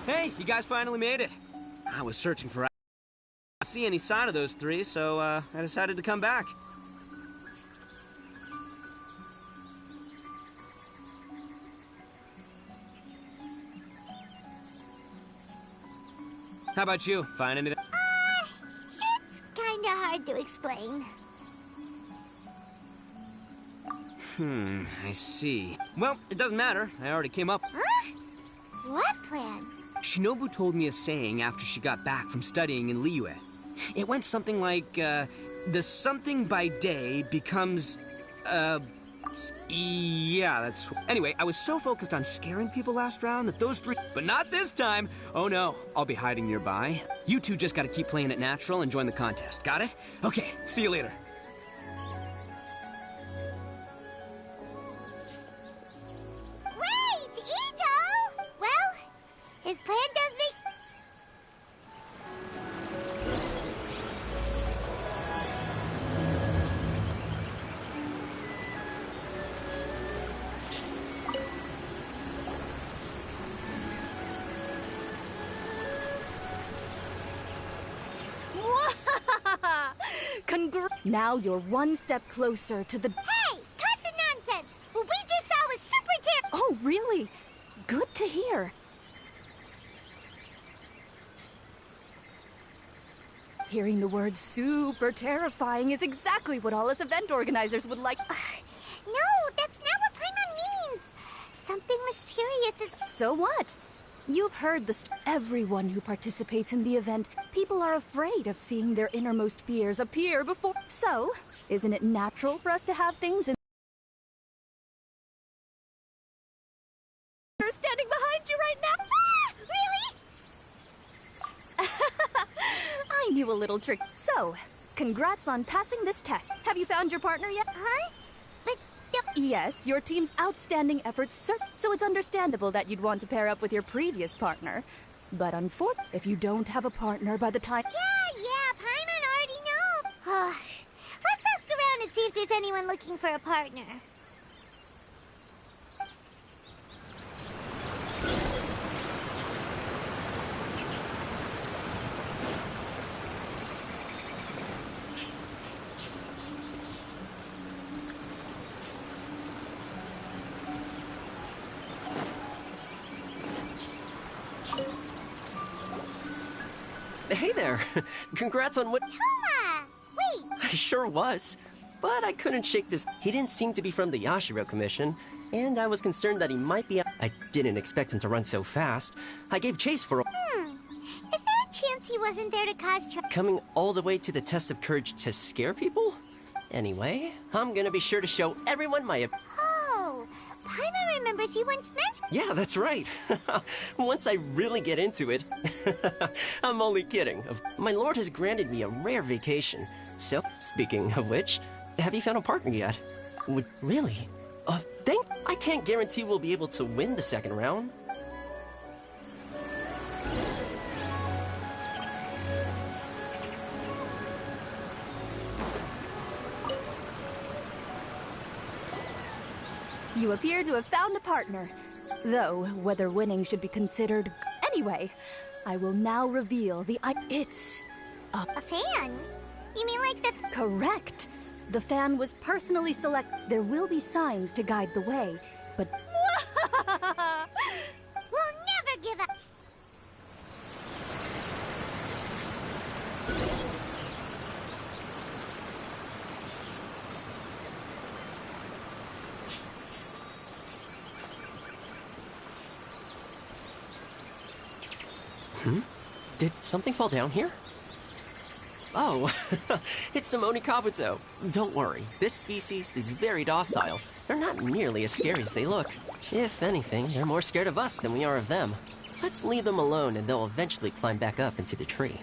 Hey, you guys finally made it. I was searching for... I didn't see any sign of those three, so I decided to come back. How about you? Find anything? It's kinda hard to explain. I see. Well, it doesn't matter. I already came up. Huh? What plan? Shinobu told me a saying after she got back from studying in Liyue. It went something like, the something by day becomes, yeah, that's... Anyway, I was so focused on scaring people last round that those three... But not this time! Oh no, I'll be hiding nearby. You two just gotta keep playing it natural and join the contest, got it? Okay, see you later. Wait, Ito! Well, his plan does make... Now you're one step closer to the... Hey! Cut the nonsense! What we just saw was super Oh, really? Good to hear. Hearing the word super terrifying is exactly what all us event organizers would like. No, that's not what Paimon means! Something mysterious is... So what? You've heard everyone who participates in the event, people are afraid of seeing their innermost fears appear before... So, isn't it natural for us to have things in... They're standing behind you right now! Really? I knew a little trick. So, congrats on passing this test. Have you found your partner yet? Huh? But... Yes, your team's outstanding efforts, so it's understandable that you'd want to pair up with your previous partner. But unfortunately, if you don't have a partner by the time... Yeah, Paimon already knows. Let's ask around and see if there's anyone looking for a partner. Hey there! Congrats on what— Toma! Wait! I sure was. But I couldn't shake this. He didn't seem to be from the Yashiro Commission, and I was concerned that he might be— I didn't expect him to run so fast. I gave chase for— Is there a chance he wasn't there to cause trouble? Coming all the way to the test of courage to scare people? Anyway, I'm gonna be sure to show everyone my— Oh! Paimon remembers you once mentioned— Yeah, that's right. Once I really get into it. I'm only kidding. My lord has granted me a rare vacation. So, speaking of which, have you found a partner yet? Really? I can't guarantee we'll be able to win the second round. You appear to have found a partner. Though, whether winning should be considered... Anyway, I will now reveal the... It's... A fan? You mean like the... Correct. The fan was personally There will be signs to guide the way, but... We'll never give up! Did something fall down here? Oh, it's Simone Kabuto. Don't worry, this species is very docile. They're not nearly as scary as they look. If anything, they're more scared of us than we are of them. Let's leave them alone and they'll eventually climb back up into the tree.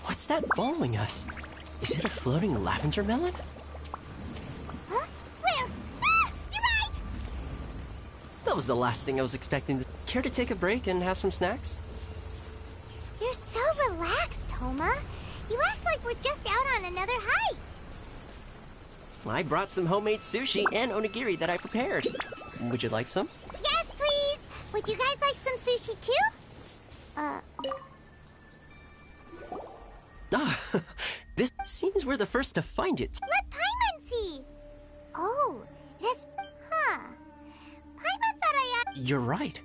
What's that following us? Is it a floating lavender melon? Huh? Where? Ah! You're right! That was the last thing I was expecting. Care to take a break and have some snacks? You're so relaxed, Toma. You act like we're just out on another hike. I brought some homemade sushi and onigiri that I prepared. Would you like some? Yes, please. Would you guys like some sushi too? Ah, this seems we're the first to find it. Let Paimon see. Oh, it has... Huh. Paimon thought I... You're right.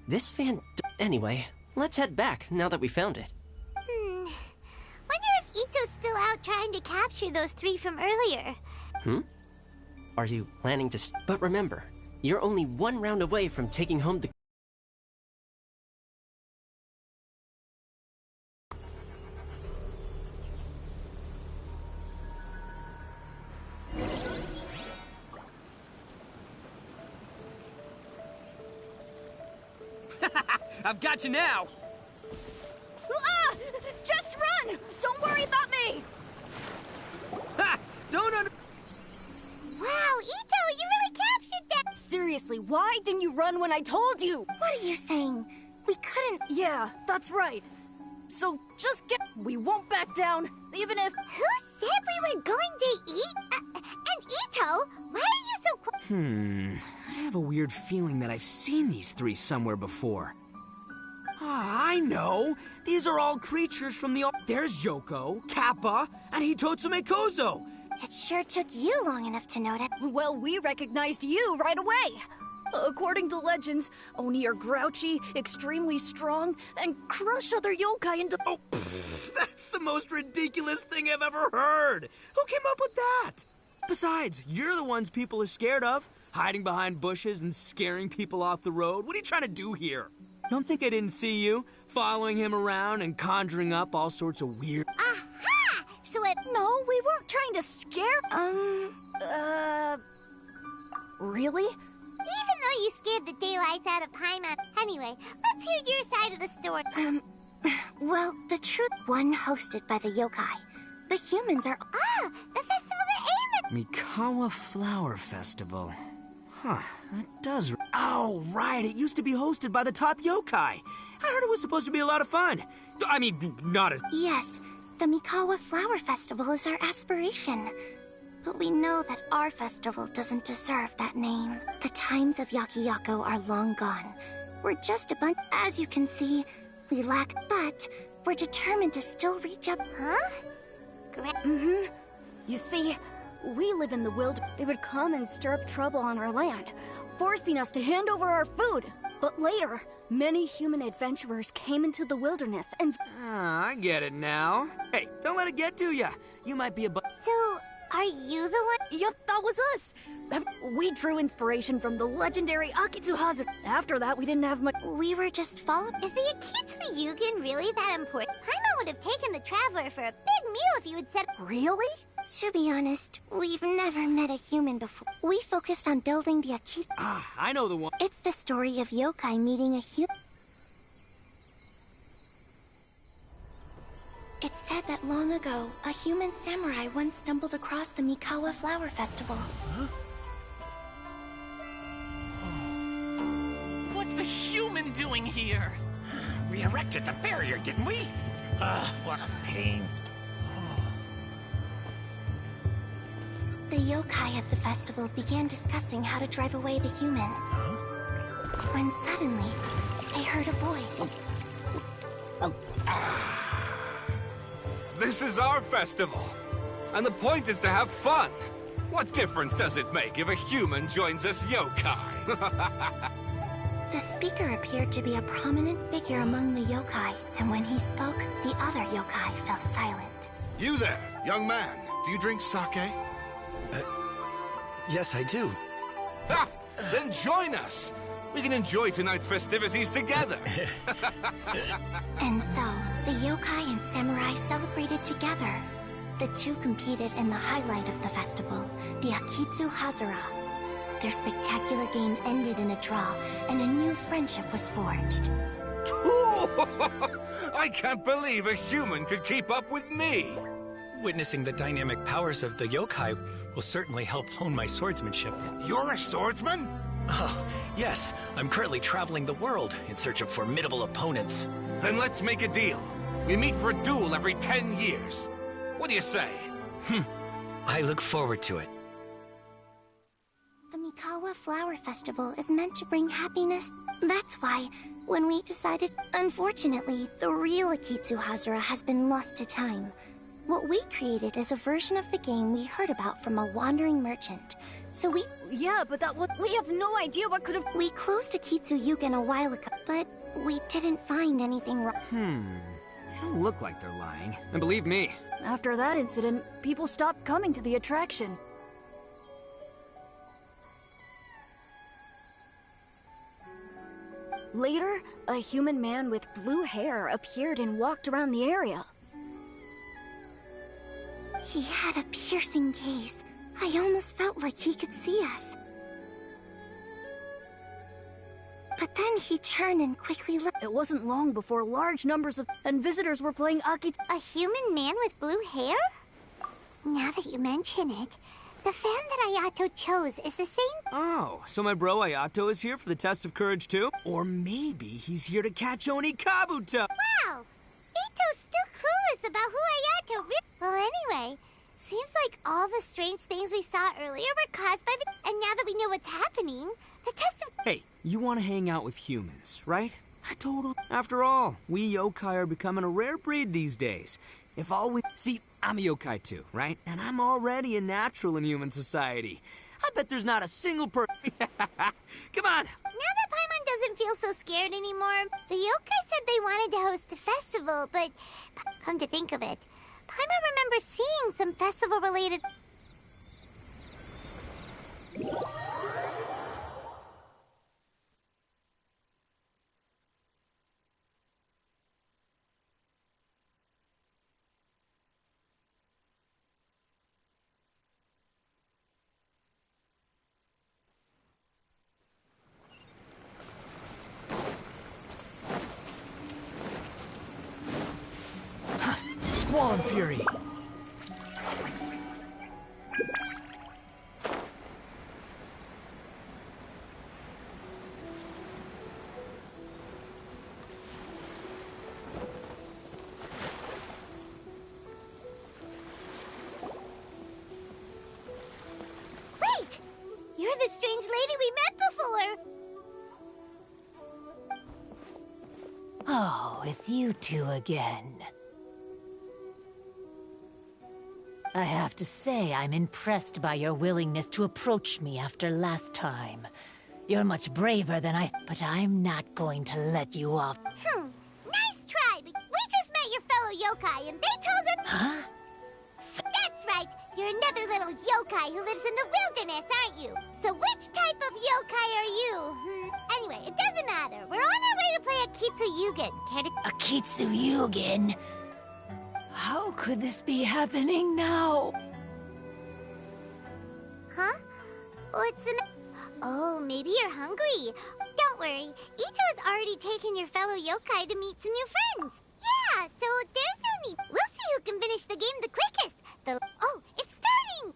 This fan... Anyway, let's head back now that we found it. Wonder if Ito's still out trying to capture those 3 from earlier. Are you planning to... But remember, you're only 1 round away from taking home the... I've got you now! Ah! Just run! Don't worry about me! Ha! Don't under... Wow, Ito, you really captured that! Seriously, why didn't you run when I told you? What are you saying? We couldn't... Yeah, that's right. So just get... We won't back down, even if... Who said we were going to eat? And Ito, why are you so... I have a weird feeling that I've seen these 3 somewhere before. Ah, I know! These are all creatures from the... There's Yoko, Kappa, and Hitotsume Kozo! It sure took you long enough to notice. Well, we recognized you right away. According to legends, Oni are grouchy, extremely strong, and crush other yokai into... Oh, that's the most ridiculous thing I've ever heard! Who came up with that? Besides, you're the ones people are scared of. Hiding behind bushes and scaring people off the road. What are you trying to do here? Don't think I didn't see you, following him around and conjuring up all sorts of weird... Aha! So it... No, we weren't trying to scare... Really? Even though you scared the daylights out of Paimon. Anyway, let's hear your side of the story. Well, the truth... One hosted by the yokai. The humans are... Ah! The festival that Aim... Mikawa Flower Festival. Huh, that does... Oh, right, it used to be hosted by the top yokai. I heard it was supposed to be a lot of fun. I mean, not as... Yes, the Mikawa Flower Festival is our aspiration. But we know that our festival doesn't deserve that name. The times of Yakiyako are long gone. We're just a bunch... As you can see, we lack... But we're determined to still reach up... Huh? You see, we live in the wild. They would come and stir up trouble on our land, forcing us to hand over our food. But later, many human adventurers came into the wilderness and... Ah, I get it now. Hey, don't let it get to ya. You might be a So, are you the one... Yep, that was us. We drew inspiration from the legendary Akitsuhazu. After that, we didn't have much... We were just following... Is the Akitsu Yugen really that important? Paimon would have taken the Traveler for a big meal if you had said... Really? To be honest, we've never met a human before. We focused on building the Akitsu... Ah, I know the one. It's the story of yokai meeting a human... It's said that long ago, a human samurai once stumbled across the Mikawa Flower Festival. Huh? What's a human doing here? We erected the barrier, didn't we? What a pain. The yokai at the festival began discussing how to drive away the human. When suddenly, they heard a voice. This is our festival, and the point is to have fun. What difference does it make if a human joins us yokai? The speaker appeared to be a prominent figure among the yokai, and when he spoke, the other yokai fell silent. You there, young man. Do you drink sake? Yes, I do. Ha! Then join us! We can enjoy tonight's festivities together! And so, the yokai and samurai celebrated together. The two competed in the highlight of the festival, the Akitsu Hazara. Their spectacular game ended in a draw, and a new friendship was forged. I can't believe a human could keep up with me! Witnessing the dynamic powers of the yokai will certainly help hone my swordsmanship. You're a swordsman? Oh, yes. I'm currently traveling the world in search of formidable opponents. Then let's make a deal. We meet for a duel every 10 years. What do you say? I look forward to it. The Mikawa Flower Festival is meant to bring happiness. That's why, when we decided... Unfortunately, the real Akitsu Hazara has been lost to time. What we created is a version of the game we heard about from a wandering merchant. So we... Yeah, but we have no idea what could have... We closed Akitsu Yugen a while ago, but we didn't find anything wrong. They don't look like they're lying. And believe me, After that incident, people stopped coming to the attraction. Later, a human man with blue hair appeared and walked around the area. He had a piercing gaze. I almost felt like he could see us. But then he turned and quickly left. It wasn't long before large numbers of visitors were playing Akitsu. A human man with blue hair? Now that you mention it, the fan that Ayato chose is the same. oh, so my bro Ayato is here for the test of courage too? Or maybe he's here to catch Oni Kabuto. Wow! Ito's still clueless about who Ayato really... Well, anyway, seems like all the strange things we saw earlier were caused by the... And now that we know what's happening, the test of... Hey, you want to hang out with humans, right? Totally. After all, we yokai are becoming a rare breed these days. If all we... See, I'm a yokai too, right? And I'm already a natural in human society. I bet there's not a single Come on! Now that Paimon doesn't feel so scared anymore, the yokai said they wanted to host a festival, but... Come to think of it, Paimon remembers seeing some festival-related... Squall and Fury! Wait! You're the strange lady we met before! Oh, it's you two again. I have to say, I'm impressed by your willingness to approach me after last time. You're much braver than but I'm not going to let you off. Nice try, but we just met your fellow yokai and they told us... Huh? That's right! You're another little yokai who lives in the wilderness, aren't you? So which type of yokai are you? Anyway, it doesn't matter. We're on our way to play Akitsu Yugen. Care to... Akitsu Yugen? How could this be happening now? Huh? What's the... Oh, maybe you're hungry. Don't worry. Ito has already taken your fellow yokai to meet some new friends. Yeah, so there's no need. We'll see who can finish the game the quickest. Oh, it's starting!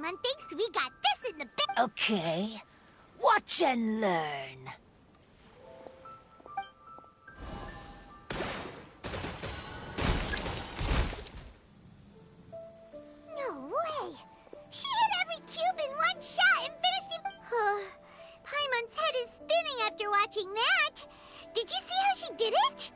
Paimon thinks we got this in the bag. Okay. Watch and learn. No way! She hit every cube in one shot and finished it. Paimon's head is spinning after watching that. Did you see how she did it?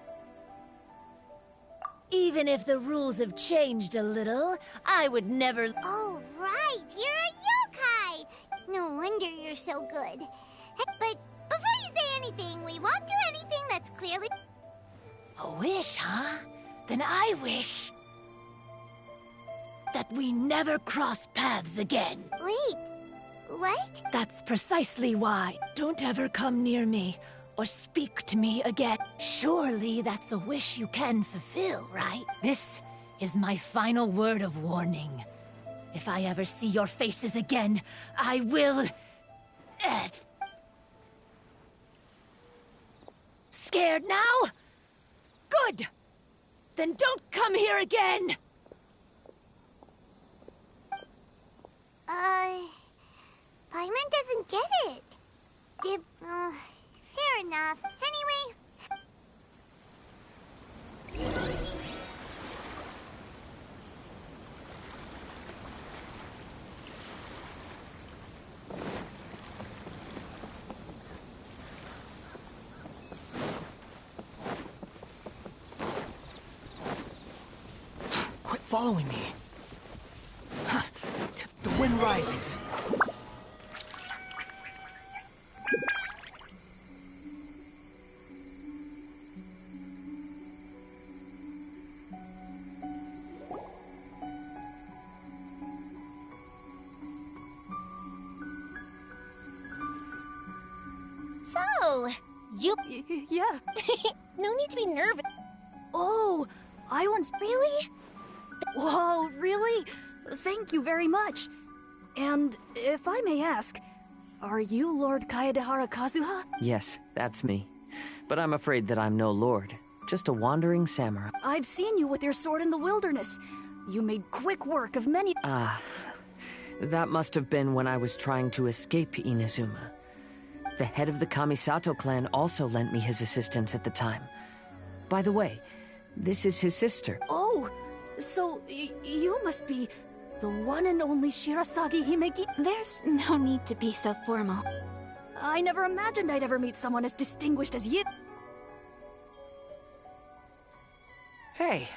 Even if the rules have changed a little, I would never... Oh, right. You're a yokai. No wonder you're so good. But before you say anything, we won't do anything that's clearly... A wish, huh? Then I wish... that we never cross paths again. Wait, what? That's precisely why. Don't ever come near me or speak to me again. Surely that's a wish you can fulfill, right? This is my final word of warning. If I ever see your faces again, I will... Scared now? Good! Then don't come here again! Paimon doesn't get it. Fair enough. Anyway... Quit following me. The wind rises. So, you... Yeah. No need to be nervous. Oh, I once... Really? Whoa, really? Thank you very much. And if I may ask, are you Lord Kaedehara Kazuha? Yes, that's me. But I'm afraid that I'm no lord. Just a wandering samurai. I've seen you with your sword in the wilderness. You made quick work of many... That must have been when I was trying to escape Inazuma. The head of the Kamisato clan also lent me his assistance at the time. By the way, this is his sister. Oh, so you must be the one and only Shirasagi Himeki? There's no need to be so formal. I never imagined I'd ever meet someone as distinguished as you. Hey,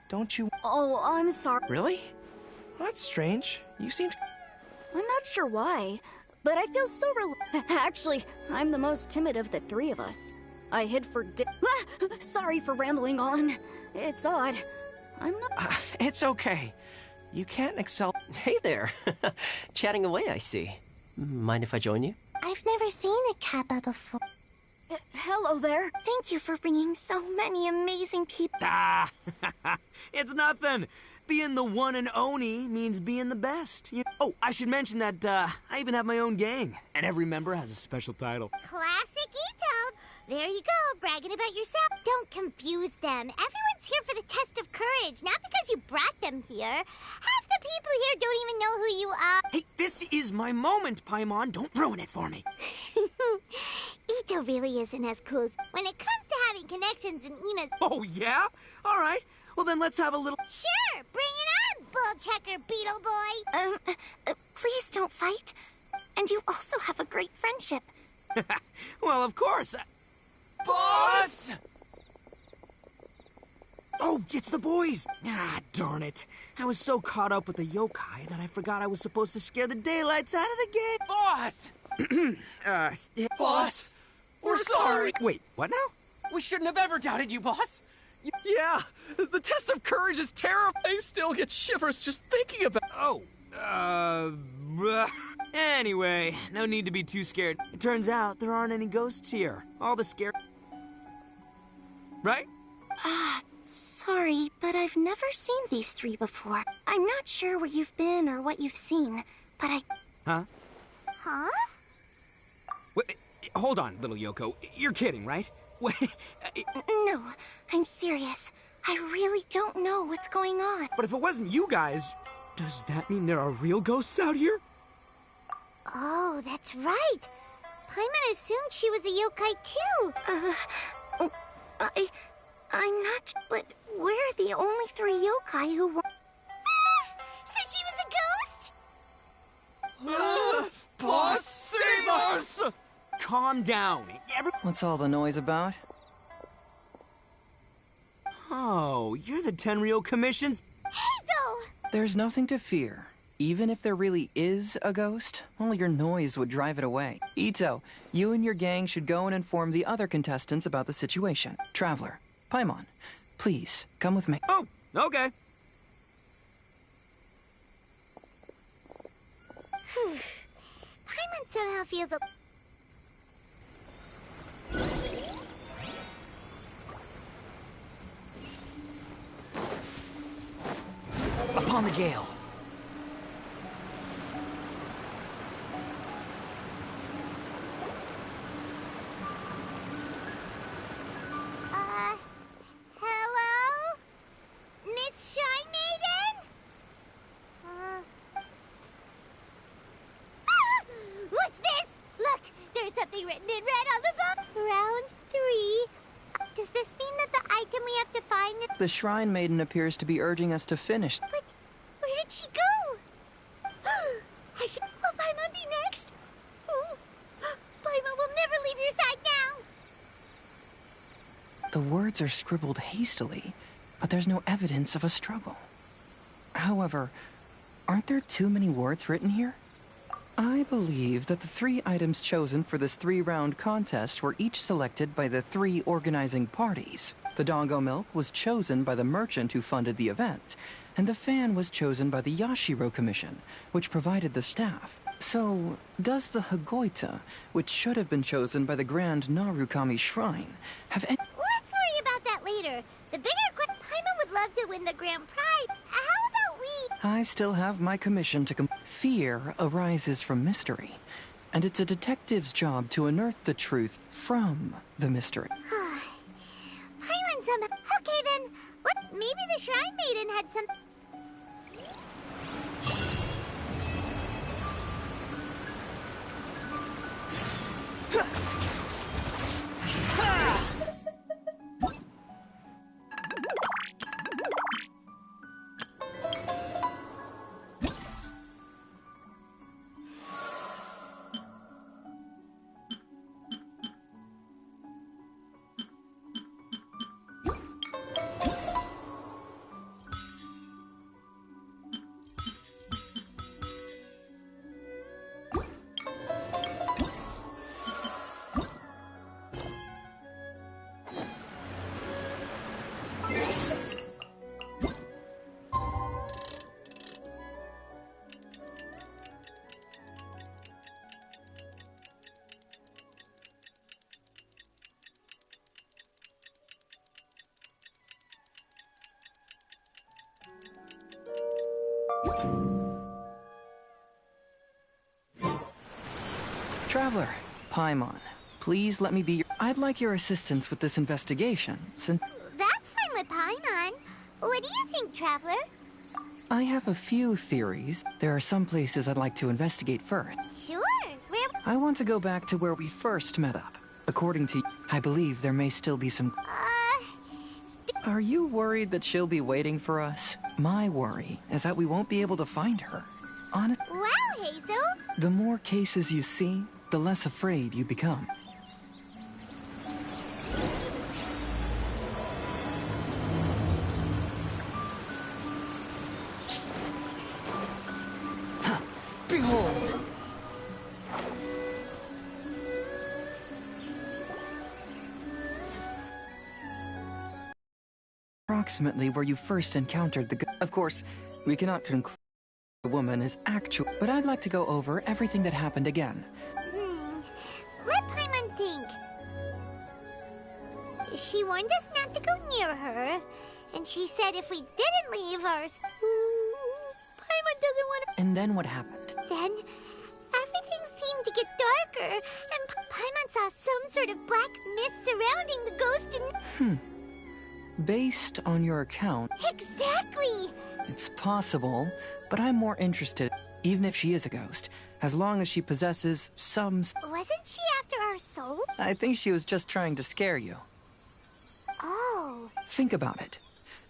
don't you... Oh, I'm sorry. Really? That's strange. You seemed... I'm not sure why, but I feel so Actually, I'm the most timid of the three of us. I hid for Sorry for rambling on. It's odd. I'm not... it's okay. You can't excel... Hey there. Chatting away, I see. Mind if I join you? I've never seen a kappa before. Hello there. Thank you for bringing so many amazing people. It's nothing. Being the one and only means being the best. Oh, I should mention that I even have my own gang, and every member has a special title. Classic Ito. There you go, bragging about yourself. Don't confuse them. Everyone's here for the test of courage, not because you brought them here. Half the people here don't even know who you are. Hey, this is my moment, Paimon. Don't ruin it for me. Ito really isn't as cool when it comes to having connections in Ina's... Oh, yeah? All right. Well, then let's have a little... Sure, bring it on, bull checker beetle boy. Please don't fight. And you also have a great friendship. Well, of course. Boss! Oh, it's the boys. Ah, darn it. I was so caught up with the yokai that I forgot I was supposed to scare the daylights out of the game. Boss! Boss, we're sorry. Wait, what now? We shouldn't have ever doubted you, boss. Yeah, the test of courage is terrible. I still get shivers just thinking about... Anyway, no need to be too scared. It turns out there aren't any ghosts here. All the scare... Right? Sorry, but I've never seen these three before. I'm not sure where you've been or what you've seen, but I... Huh? Huh? Wait, hold on, little Yoko. You're kidding, right? Wait, No, I'm serious. I really don't know what's going on. but if it wasn't you guys, Does that mean there are real ghosts out here? Oh, that's right. Paimon assumed she was a yokai too. I'm not, but we're the only 3 yokai who So she was a ghost? Boss, save us! Calm down. What's all the noise about? Oh, you're the Tenryou Commission's... Hazel! There's nothing to fear. Even if there really is a ghost, all your noise would drive it away. Ito, you and your gang should go and inform the other contestants about the situation. Traveler, Paimon, please, come with me. Oh, okay. Paimon somehow feels a... Upon the gale. Hello? Miss Shy Maiden? What's this? Look, there's something written in red on the book. Round 3. Does this mean that the item we have to find is... The Shrine Maiden appears to be urging us to finish. But where did she go? Will Paimon be next? Oh, Paimon will never leave your side now. The words are scribbled hastily, but there's no evidence of a struggle. However, aren't there too many words written here? I believe that the 3 items chosen for this 3-round contest were each selected by the 3 organizing parties. The Doggo Milk was chosen by the merchant who funded the event, and the fan was chosen by the Yashiro Commission, which provided the staff. So, does the Hagoita, which should have been chosen by the Grand Narukami Shrine, have any... Let's worry about that later. The bigger question... Paimon would love to win the grand prize. How about we... I still have my commission to Fear arises from mystery, and it's a detective's job to unearth the truth from the mystery. Paimon somehow... Okay then, what... Maybe the Shrine Maiden had some... Traveler, Paimon, please let me be your... I'd like your assistance with this investigation, since... That's fine with Paimon. What do you think, Traveler? I have a few theories. There are some places I'd like to investigate first. Sure, where... I want to go back to where we first met up. According to you, I believe there may still be some... Are you worried that she'll be waiting for us? My worry is that we won't be able to find her. Honest... Wow, Hazel! The more cases you see, the less afraid you become. Behold! Approximately where you first encountered the... Of course, we cannot conclude the woman is actual, but I'd like to go over everything that happened again. Let Paimon think. She warned us not to go near her, and she said if we didn't leave her... Paimon doesn't want to... And then what happened? Then, everything seemed to get darker, and Paimon saw some sort of black mist surrounding the ghost and... Based on your account... Exactly! It's possible, but I'm more interested, even if she is a ghost, as long as she possesses some... Wasn't she after our soul? I think she was just trying to scare you. Oh. Think about it.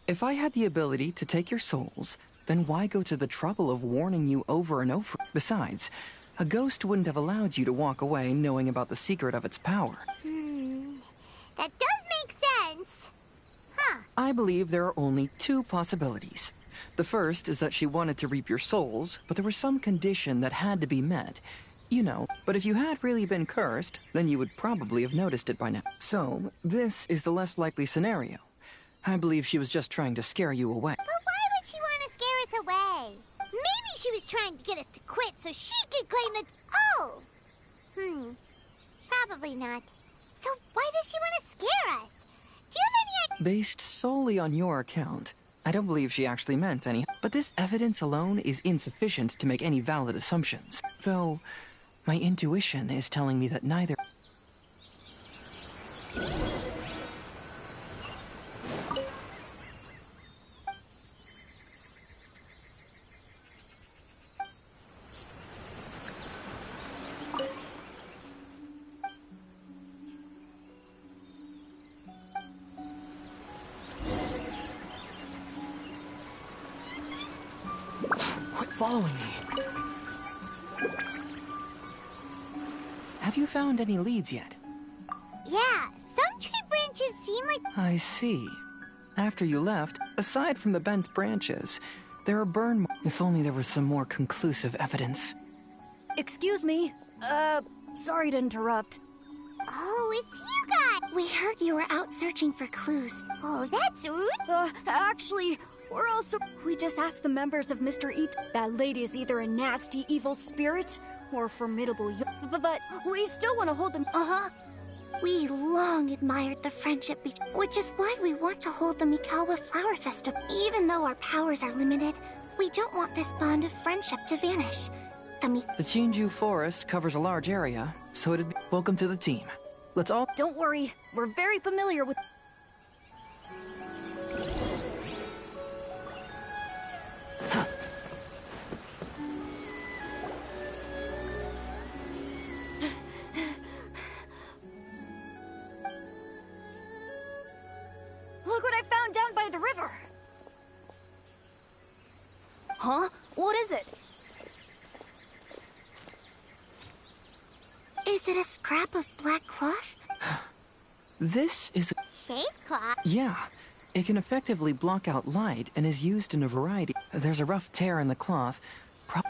If I had the ability to take your souls, then why go to the trouble of warning you over and over? Besides, a ghost wouldn't have allowed you to walk away knowing about the secret of its power. That does make sense. Huh. I believe there are only two possibilities. The first is that she wanted to reap your souls, but there was some condition that had to be met. You know, but if you had really been cursed, then you would probably have noticed it by now. So, this is the less likely scenario. I believe she was just trying to scare you away. But why would she want to scare us away? Maybe she was trying to get us to quit so she could claim that... Oh! Probably not. So why does she want to scare us? Do you have any... Based solely on your account, I don't believe she actually meant any. But this evidence alone is insufficient to make any valid assumptions. Though, my intuition is telling me that neither... Following me. Have you found any leads yet? Yeah, some tree branches seem like... I see. After you left, aside from the bent branches, there are burn... If only there was some more conclusive evidence. Excuse me. Sorry to interrupt. Oh, it's you guys! We heard you were out searching for clues. Oh, that's rude. Actually... We're also... We just asked the members of Mr. Eat. That lady is either a nasty, evil spirit or a formidable but we still want to hold them... We long admired the friendship which is why we want to hold the Mikawa Flower Festival. Even though our powers are limited, we don't want this bond of friendship to vanish. The Chinju Forest covers a large area, so it'd be... Welcome to the team. Let's all... Don't worry, we're very familiar with... Look what I found down by the river! Huh? What is it? Is it a scrap of black cloth? This is... Shade cloth? Yeah. It can effectively block out light and is used in a variety. There's a rough tear in the cloth.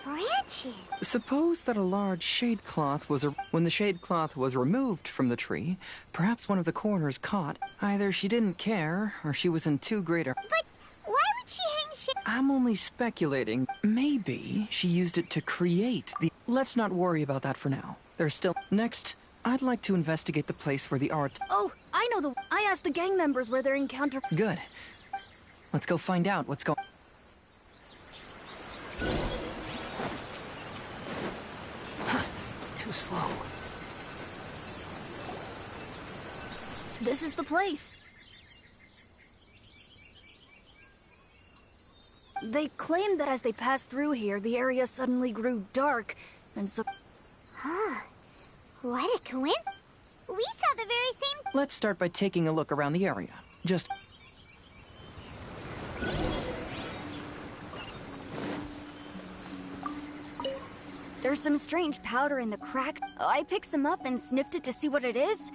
Branches? Suppose that a large shade cloth was... When the shade cloth was removed from the tree, perhaps one of the corners caught. Either she didn't care, or she was in too great a... But why would she hang shade? I'm only speculating. Maybe she used it to create the... Let's not worry about that for now. There's still... Next, I'd like to investigate the place where the art... Oh, I know the... I asked the gang members where their encounter... Good. Let's go find out what's going... Too slow. This is the place. They claimed that as they passed through here, the area suddenly grew dark, and so... Huh. What a coincidence. We saw the very same... Let's start by taking a look around the area. Just... There's some strange powder in the crack. I picked some up and sniffed it to see what it is.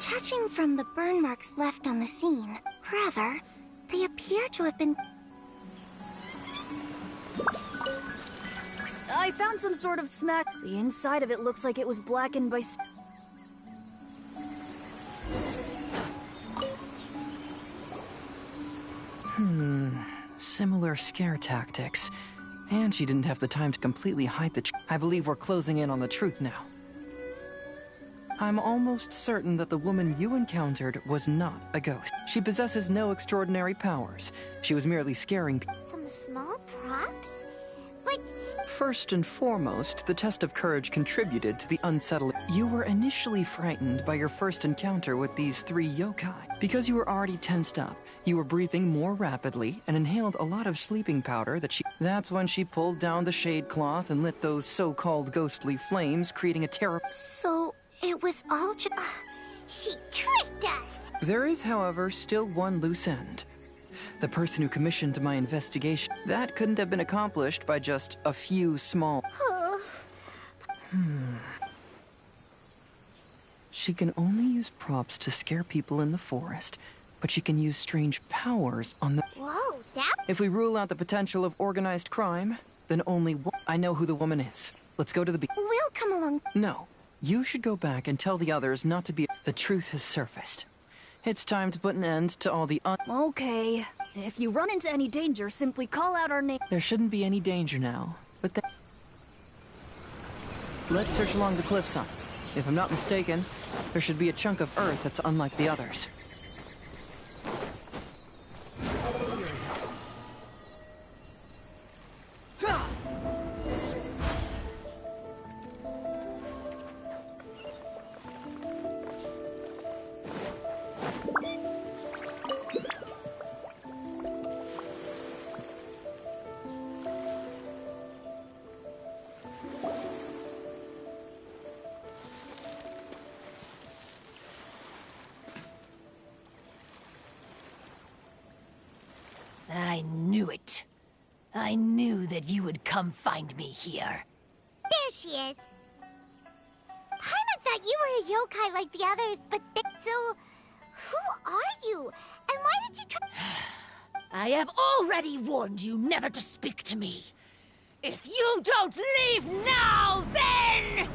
Judging from the burn marks left on the scene, rather, they appear to have been... I found some sort of smack. The inside of it looks like it was blackened by... Similar scare tactics. And she didn't have the time to completely hide the I believe we're closing in on the truth now. I'm almost certain that the woman you encountered was not a ghost. She possesses no extraordinary powers. She was merely scaring... Some small props? But First and foremost, the test of courage contributed to the unsettling. You were initially frightened by your first encounter with these 3 yokai. Because you were already tensed up, you were breathing more rapidly and inhaled a lot of sleeping powder that she... That's when she pulled down the shade cloth and lit those so-called ghostly flames, creating a terror... So, it was all she tricked us! There is, however, still one loose end. The person who commissioned my investigation. That couldn't have been accomplished by just a few small... She can only use props to scare people in the forest, but she can use strange powers on the... Whoa, that... If we rule out the potential of organized crime, then only one... I know who the woman is. Let's go to the beach. We'll come along. No. You should go back and tell the others not to be... The truth has surfaced. It's time to put an end to all the Okay. If you run into any danger, simply call out our name. There shouldn't be any danger now, but then... Let's search along the cliffside. If I'm not mistaken, there should be a chunk of earth that's unlike the others. I knew it. I knew that you would come find me here. There she is. Paimon thought you were a yokai like the others, but so... Who are you? And why did you try... I have already warned you never to speak to me. If you don't leave now, then...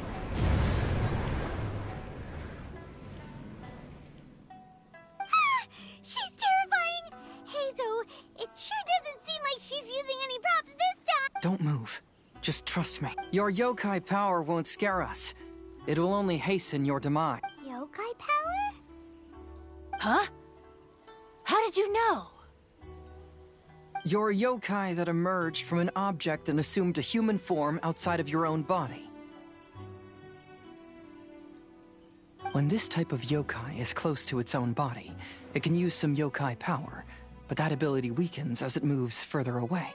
She's terrifying! Hazel, it sure doesn't seem like she's using any props this time! Don't move. Just trust me. Your yokai power won't scare us. It will only hasten your demise. Yokai power? Huh? How did you know? You're a yokai that emerged from an object and assumed a human form outside of your own body. When this type of yokai is close to its own body, it can use some yokai power, but that ability weakens as it moves further away.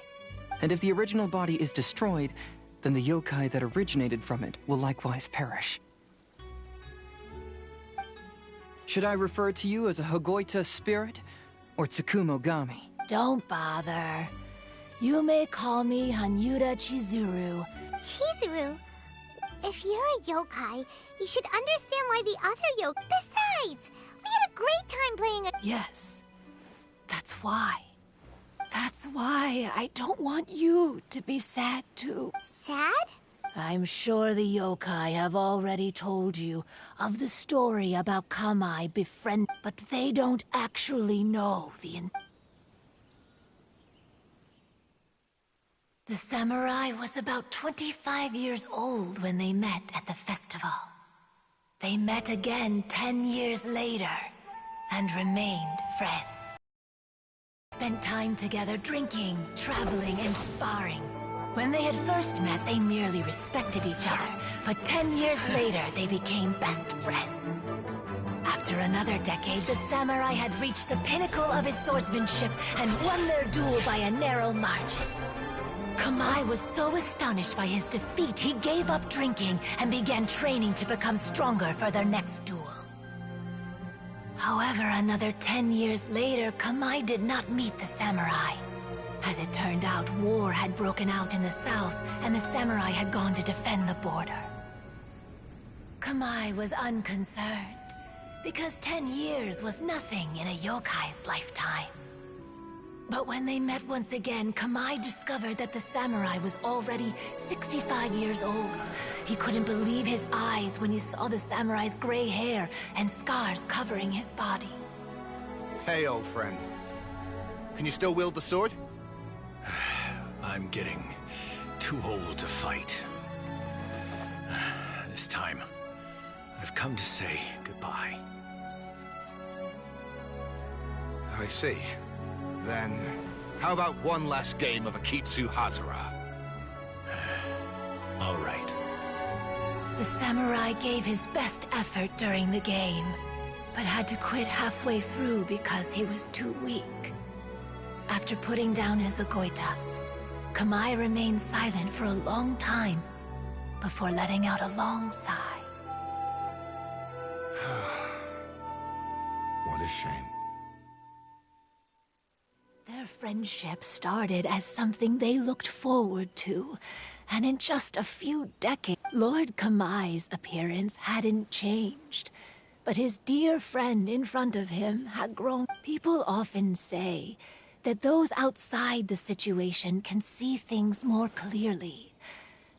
And if the original body is destroyed, then the yokai that originated from it will likewise perish. Should I refer to you as a Hagoita spirit, or Tsukumogami? Don't bother. You may call me Hanyuda Chizuru. Chizuru? If you're a yokai, you should understand why the other yokai... Besides, we had a great time playing a... Yes. That's why. That's why I don't want you to be sad too. Sad? I'm sure the yokai have already told you of the story about Kamai befriend, but they don't actually know The samurai was about 25 years old when they met at the festival. They met again 10 years later and remained friends. Spent time together drinking, traveling, and sparring. When they had first met, they merely respected each other, but 10 years later, they became best friends. After another decade, the samurai had reached the pinnacle of his swordsmanship and won their duel by a narrow margin. Kamai was so astonished by his defeat, he gave up drinking and began training to become stronger for their next duel. However, another 10 years later, Kamai did not meet the samurai. As it turned out, war had broken out in the south, and the samurai had gone to defend the border. Kamai was unconcerned, because 10 years was nothing in a yokai's lifetime. But when they met once again, Kamai discovered that the samurai was already 65 years old. He couldn't believe his eyes when he saw the samurai's gray hair and scars covering his body. Hey, old friend. Can you still wield the sword? I'm getting too old to fight. This time, I've come to say goodbye. I see. Then, how about one last game of Akitsu Hazara? All right. The samurai gave his best effort during the game, but had to quit halfway through because he was too weak. After putting down his Agoita, Kamai remained silent for a long time before letting out a long sigh. What a shame. Their friendship started as something they looked forward to, and in just a few decades, Lord Kamai's appearance hadn't changed, but his dear friend in front of him had grown. People often say that those outside the situation can see things more clearly,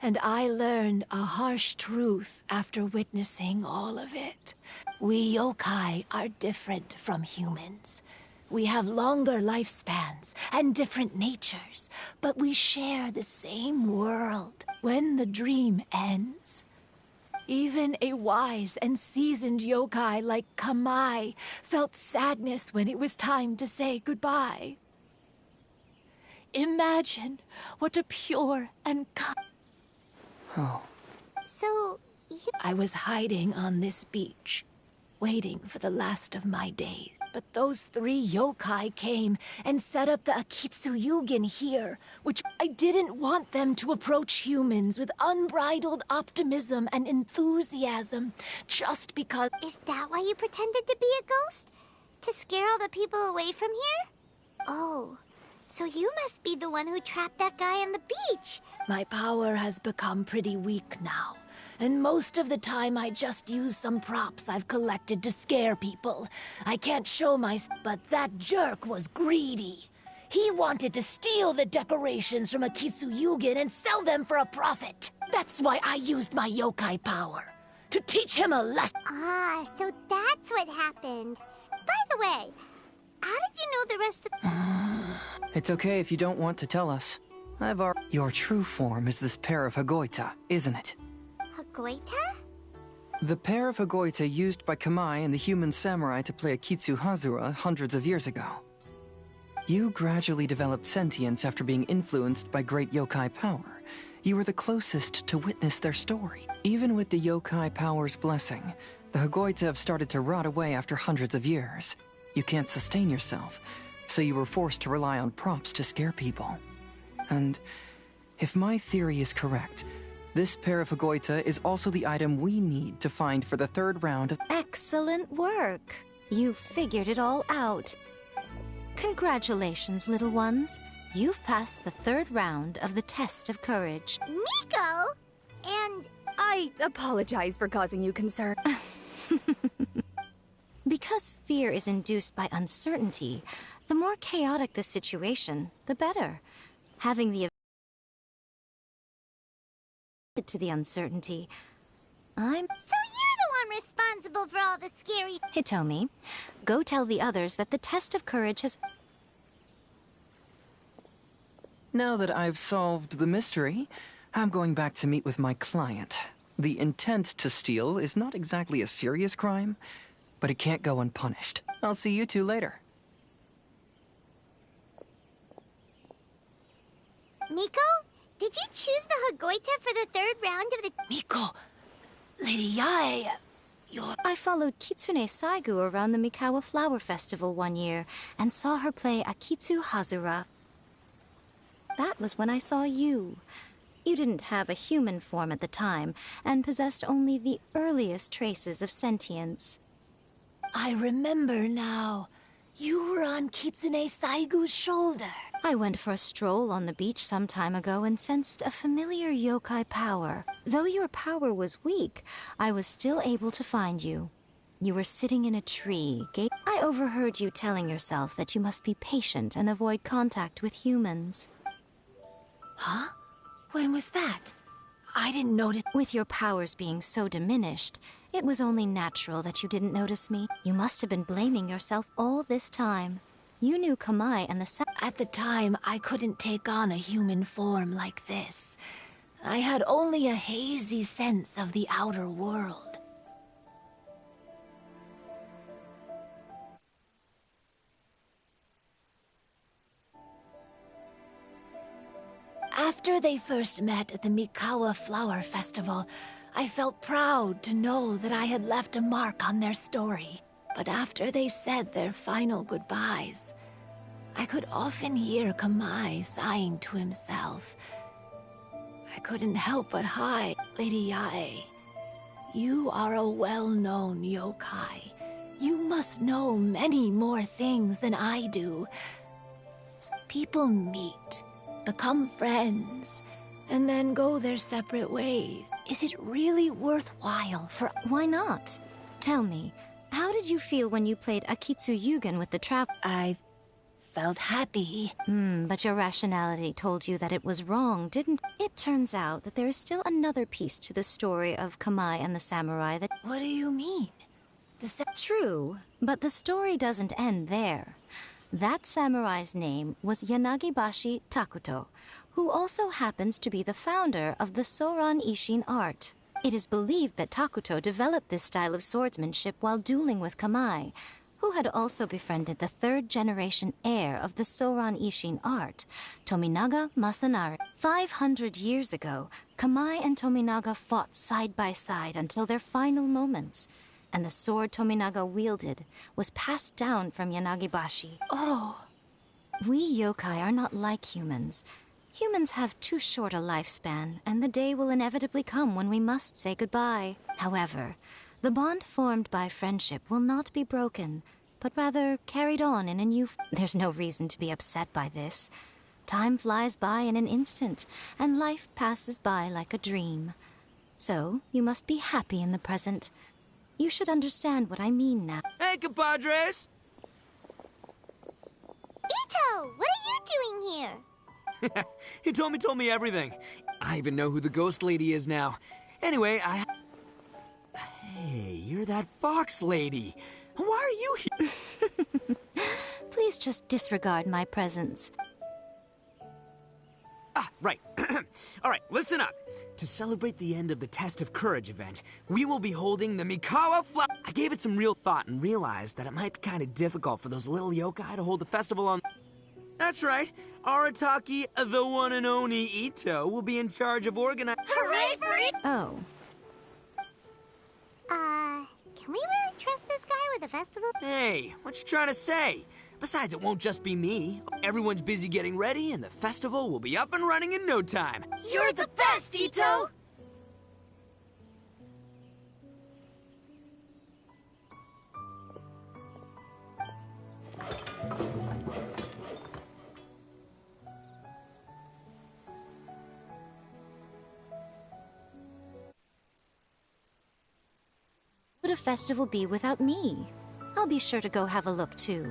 and I learned a harsh truth after witnessing all of it. We yokai are different from humans. We have longer lifespans and different natures, but we share the same world. When the dream ends, even a wise and seasoned yokai like Kamai felt sadness when it was time to say goodbye. Imagine what a pure and Oh. So, I was hiding on this beach, waiting for the last of my days. But those 3 yokai came and set up the Akitsu Yugen here, which I didn't want them to approach humans with unbridled optimism and enthusiasm, just because— Is that why you pretended to be a ghost? To scare all the people away from here? Oh, so you must be the one who trapped that guy on the beach. My power has become pretty weak now, and most of the time I just use some props I've collected to scare people. I can't show but that jerk was greedy. He wanted to steal the decorations from Akitsu Yugen and sell them for a profit. That's why I used my yokai power, to teach him a lesson. Ah, so that's what happened. By the way, how did you know the rest of— It's okay if you don't want to tell us. Your true form is this pair of Hagoita, isn't it? Hagoita? The pair of Hagoita used by Kamai and the human samurai to play Akitsu Hazura hundreds of years ago. You gradually developed sentience after being influenced by great yokai power. You were the closest to witness their story. Even with the yokai power's blessing, the Hagoita have started to rot away after hundreds of years. You can't sustain yourself, so you were forced to rely on props to scare people. And if my theory is correct, this pair of Hagoita is also the item we need to find for the 3rd round of— Excellent work. You figured it all out. Congratulations, little ones. You've passed the 3rd round of the test of courage. Miko? And— I apologize for causing you concern. Because fear is induced by uncertainty, the more chaotic the situation, the better. Having the to the uncertainty, So you're the one responsible for all the scary— Hitomi, go tell the others that the test of courage has— Now that I've solved the mystery, I'm going back to meet with my client. The intent to steal is not exactly a serious crime, but it can't go unpunished. I'll see you two later. Miko? Did you choose the Hagoita for the 3rd round of the— Miko, Lady Yae, I followed Kitsune Saigu around the Mikawa Flower Festival one year and saw her play Akitsu Hazura. That was when I saw you. You didn't have a human form at the time and possessed only the earliest traces of sentience. I remember now. You were on Kitsune Saigu's shoulder. I went for a stroll on the beach some time ago and sensed a familiar yokai power. Though your power was weak, I was still able to find you. You were sitting in a tree. I overheard you telling yourself that you must be patient and avoid contact with humans. Huh? When was that? I didn't notice— With your powers being so diminished, it was only natural that you didn't notice me. You must have been blaming yourself all this time. You knew Kamai and the At the time, I couldn't take on a human form like this. I had only a hazy sense of the outer world. After they first met at the Mikawa Flower Festival, I felt proud to know that I had left a mark on their story. But after they said their final goodbyes, I could often hear Kamai sighing to himself. I couldn't help but hi, Lady Yae. You are a well-known yokai. You must know many more things than I do. People meet, become friends, and then go their separate ways. Is it really worthwhile for— Why not? Tell me, how did you feel when you played Akitsu Yugen with the trap? I felt happy. But your rationality told you that it was wrong, didn't it? It turns out that there is still another piece to the story of Kamai and the samurai that— What do you mean? True, but the story doesn't end there. That samurai's name was Yanagibashi Takuto, who also happens to be the founder of the Soran Ishin art. It is believed that Takuto developed this style of swordsmanship while dueling with Kamai, who had also befriended the third-generation heir of the Soran Ishin art, Tominaga Masanari. 500 years ago, Kamai and Tominaga fought side by side until their final moments, and the sword Tominaga wielded was passed down from Yanagibashi. Oh. We yokai are not like humans. Humans have too short a lifespan, and the day will inevitably come when we must say goodbye. However, the bond formed by friendship will not be broken, but rather carried on in a new— There's no reason to be upset by this. Time flies by in an instant, and life passes by like a dream. So, you must be happy in the present. You should understand what I mean now. Hey, compadres! Ito, what are you doing here? He told me everything. I even know who the ghost lady is now. Anyway, Hey, you're that fox lady. Why are you here? Please just disregard my presence. Ah, right. All right, listen up. To celebrate the end of the Test of Courage event, we will be holding the Mikawa Flower. I gave it some real thought and realized that it might be kind of difficult for those little yokai to hold the festival on. That's right. Arataki, the one and only Ito, will be in charge of organizing. Hooray for it! Oh. Can we really trust this guy with the festival? Hey, what you trying to say? Besides, it won't just be me. Everyone's busy getting ready, and the festival will be up and running in no time. You're the best, Ito! Would a festival be without me? I'll be sure to go have a look too.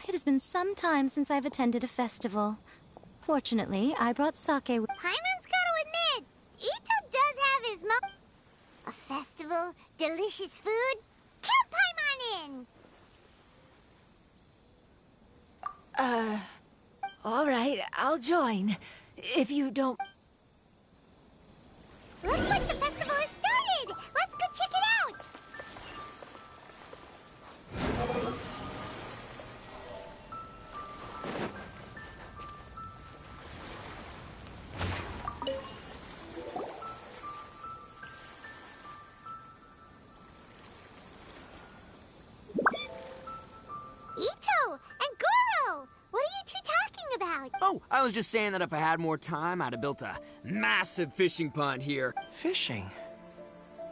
It has been some time since I've attended a festival. Fortunately, I brought sake with— Paimon's gotta admit, Ito does have his A festival, delicious food. Count Paimon in! All right, I'll join. If you don't— Looks like the festival has started! Let's go check it out! Ito and Goro! What are you two talking about? Oh, I was just saying that if I had more time, I'd have built a massive fishing pond here. Fishing?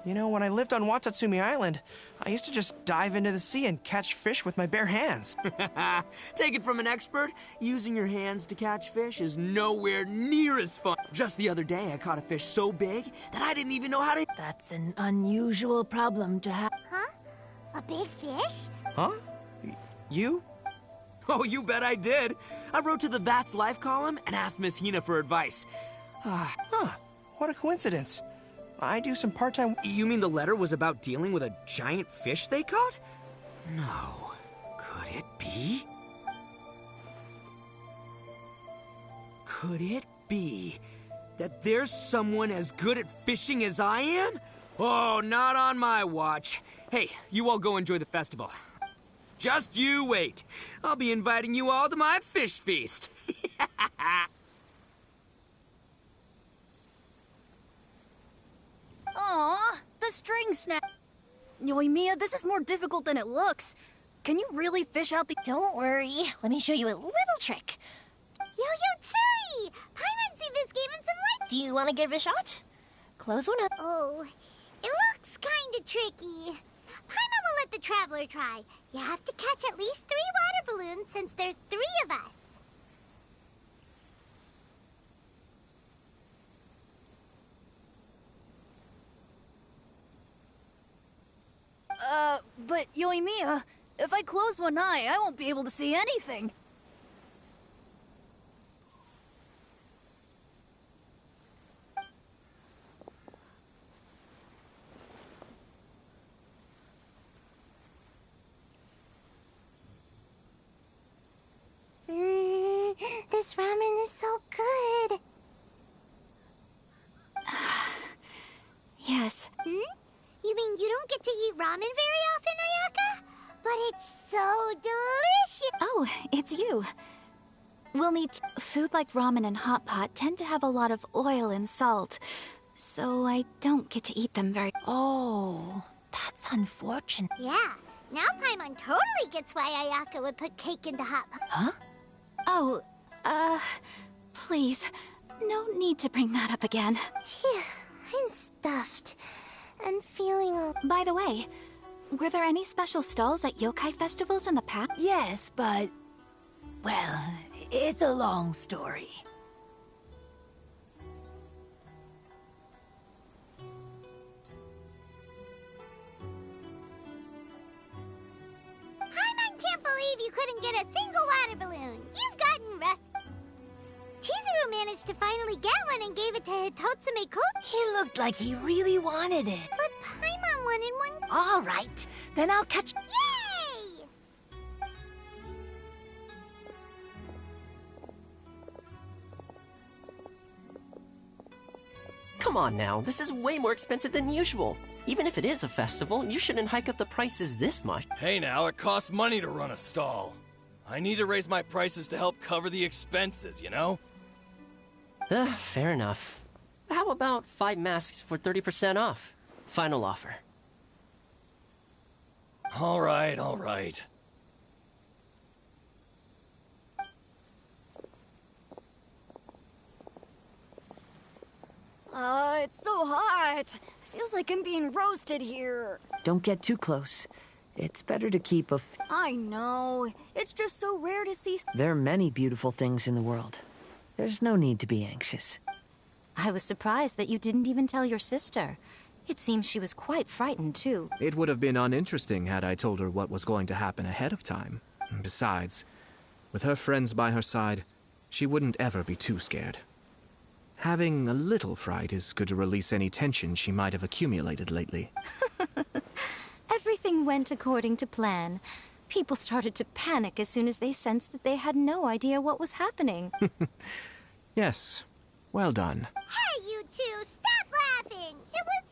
You know, when I lived on Watatsumi Island, I used to just dive into the sea and catch fish with my bare hands. Take it from an expert, using your hands to catch fish is nowhere near as fun. Just the other day, I caught a fish so big that I didn't even know how to... That's an unusual problem to have. Huh? A big fish? Huh? You? Oh, you bet I did. I wrote to the That's Life column and asked Miss Hina for advice. Huh. What a coincidence. I do some part-time... You mean the letter was about dealing with a giant fish they caught? No. Could it be? Could it be that there's someone as good at fishing as I am? Oh, not on my watch. Hey, you all go enjoy the festival. Just you wait. I'll be inviting you all to my fish feast. Aw, the string snap. Yoimiya, this is more difficult than it looks. Can you really fish out the... Don't worry. Let me show you a little trick. Yo-Yo Tsuri! Paimon see this game in some light. Do you want to give it a shot? Close one up. Oh, it looks kinda tricky. Paimon will let the traveler try. You have to catch at least 3 water balloons since there's 3 of us. But Yoimiya, if I close one eye, I won't be able to see anything. This ramen is so good. Yes. You mean you don't get to eat ramen very often, Ayaka? But it's so delicious! Oh, it's you. We'll need... Food like ramen and hot pot tend to have a lot of oil and salt, so I don't get to eat them very... Oh, that's unfortunate. Yeah, now Paimon totally gets why Ayaka would put cake into hot pot. Huh? Oh, please, no need to bring that up again. Phew, I'm stuffed. And feeling... By the way, were there any special stalls at yokai festivals in the past? Yes, but... Well, it's a long story. Paimon can't believe you couldn't get a single water balloon. You've gotten rest. Chizuru managed to finally get one and gave it to Hitotsume Ko. He looked like he really wanted it. But Paimon wanted one. All right, then I'll catch... Yay! Come on now, this is way more expensive than usual. Even if it is a festival, you shouldn't hike up the prices this much. Hey now, it costs money to run a stall. I need to raise my prices to help cover the expenses, you know? Fair enough. How about 5 masks for 30% off? Final offer. All right. It's so hot. Feels like I'm being roasted here. Don't get too close. It's better to keep a... I know. It's just so rare to see... There are many beautiful things in the world. There's no need to be anxious. I was surprised that you didn't even tell your sister. It seems she was quite frightened, too. It would have been uninteresting had I told her what was going to happen ahead of time. Besides, with her friends by her side, she wouldn't ever be too scared. Having a little fright is good to release any tension she might have accumulated lately. Everything went according to plan. People started to panic as soon as they sensed that they had no idea what was happening. Yes, well done. Hey, you two, stop laughing! It was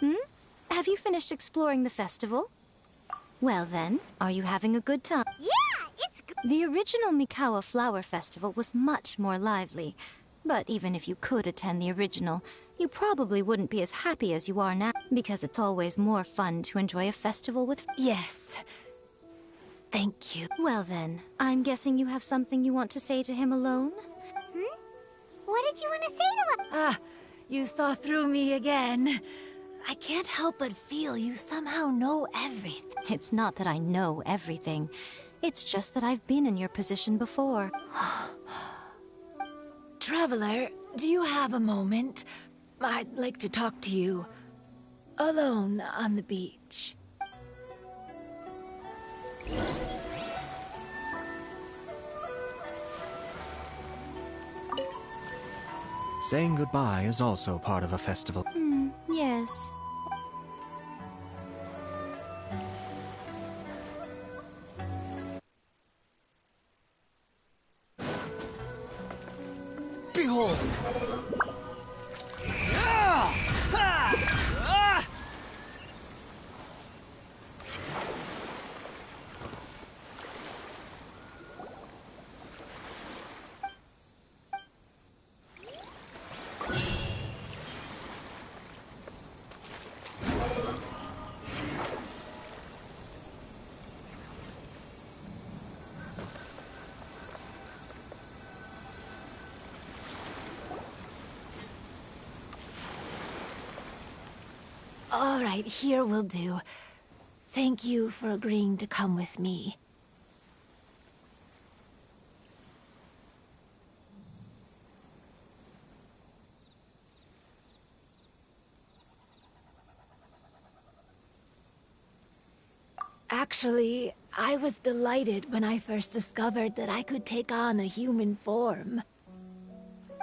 scary! Have you finished exploring the festival? Well then, are you having a good time? Yeah, it's good. The original Mikawa Flower Festival was much more lively. But even if you could attend the original, you probably wouldn't be as happy as you are now, because it's always more fun to enjoy a festival with... Yes. Thank you. Well then, I'm guessing you have something you want to say to him alone? What did you want to say to him? Ah, you saw through me again. I can't help but feel you somehow know everything. It's not that I know everything. It's just that I've been in your position before. Traveler, do you have a moment? I'd like to talk to you. Alone on the beach. Saying goodbye is also part of a festival. Yes. Behold! All right, here will do. Thank you for agreeing to come with me. Actually, I was delighted when I first discovered that I could take on a human form.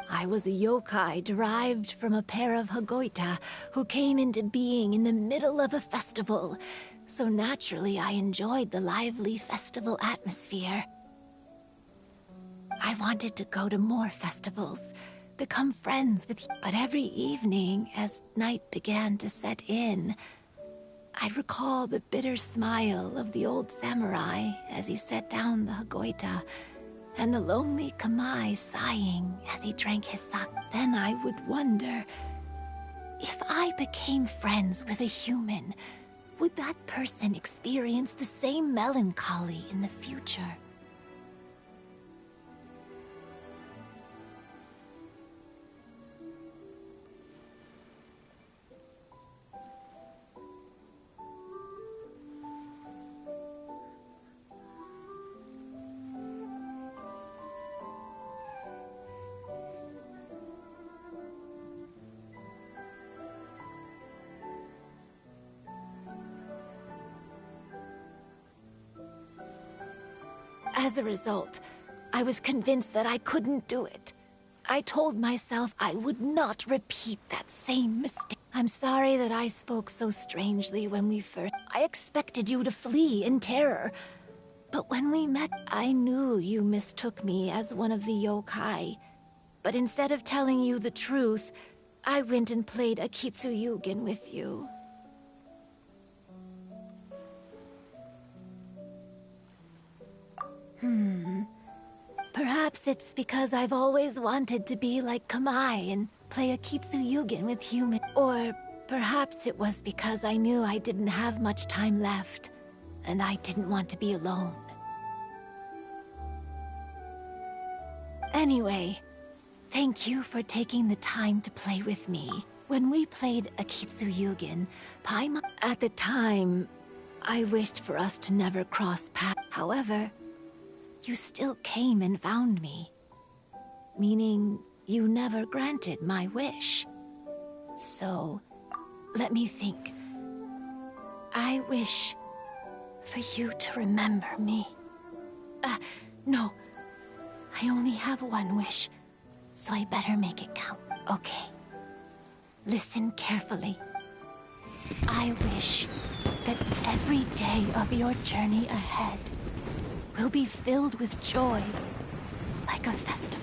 I was a yokai derived from a pair of Hagoita who came into being in the middle of a festival, so naturally I enjoyed the lively festival atmosphere. I wanted to go to more festivals, become friends with you, but every evening, as night began to set in, I'd recall the bitter smile of the old samurai as he set down the Hagoita, and the lonely Kamai sighing as he drank his sake. Then I would wonder, if I became friends with a human, would that person experience the same melancholy in the future? As a result, I was convinced that I couldn't do it. I told myself I would not repeat that same mistake. I'm sorry that I spoke so strangely when we first... I expected you to flee in terror. But when we met, I knew you mistook me as one of the yokai. But instead of telling you the truth, I went and played a Kitsuyugen with you. Perhaps it's because I've always wanted to be like Kamai and play a Kitsuyugen with human. Or perhaps it was because I knew I didn't have much time left, and I didn't want to be alone. Anyway, thank you for taking the time to play with me. When we played a Kitsuyugen, Paimon... At the time, I wished for us to never cross paths. However, you still came and found me. Meaning, you never granted my wish. So, let me think. I wish for you to remember me. No. I only have one wish, so I better make it count. Okay. Listen carefully. I wish that every day of your journey ahead will be filled with joy, like a festival.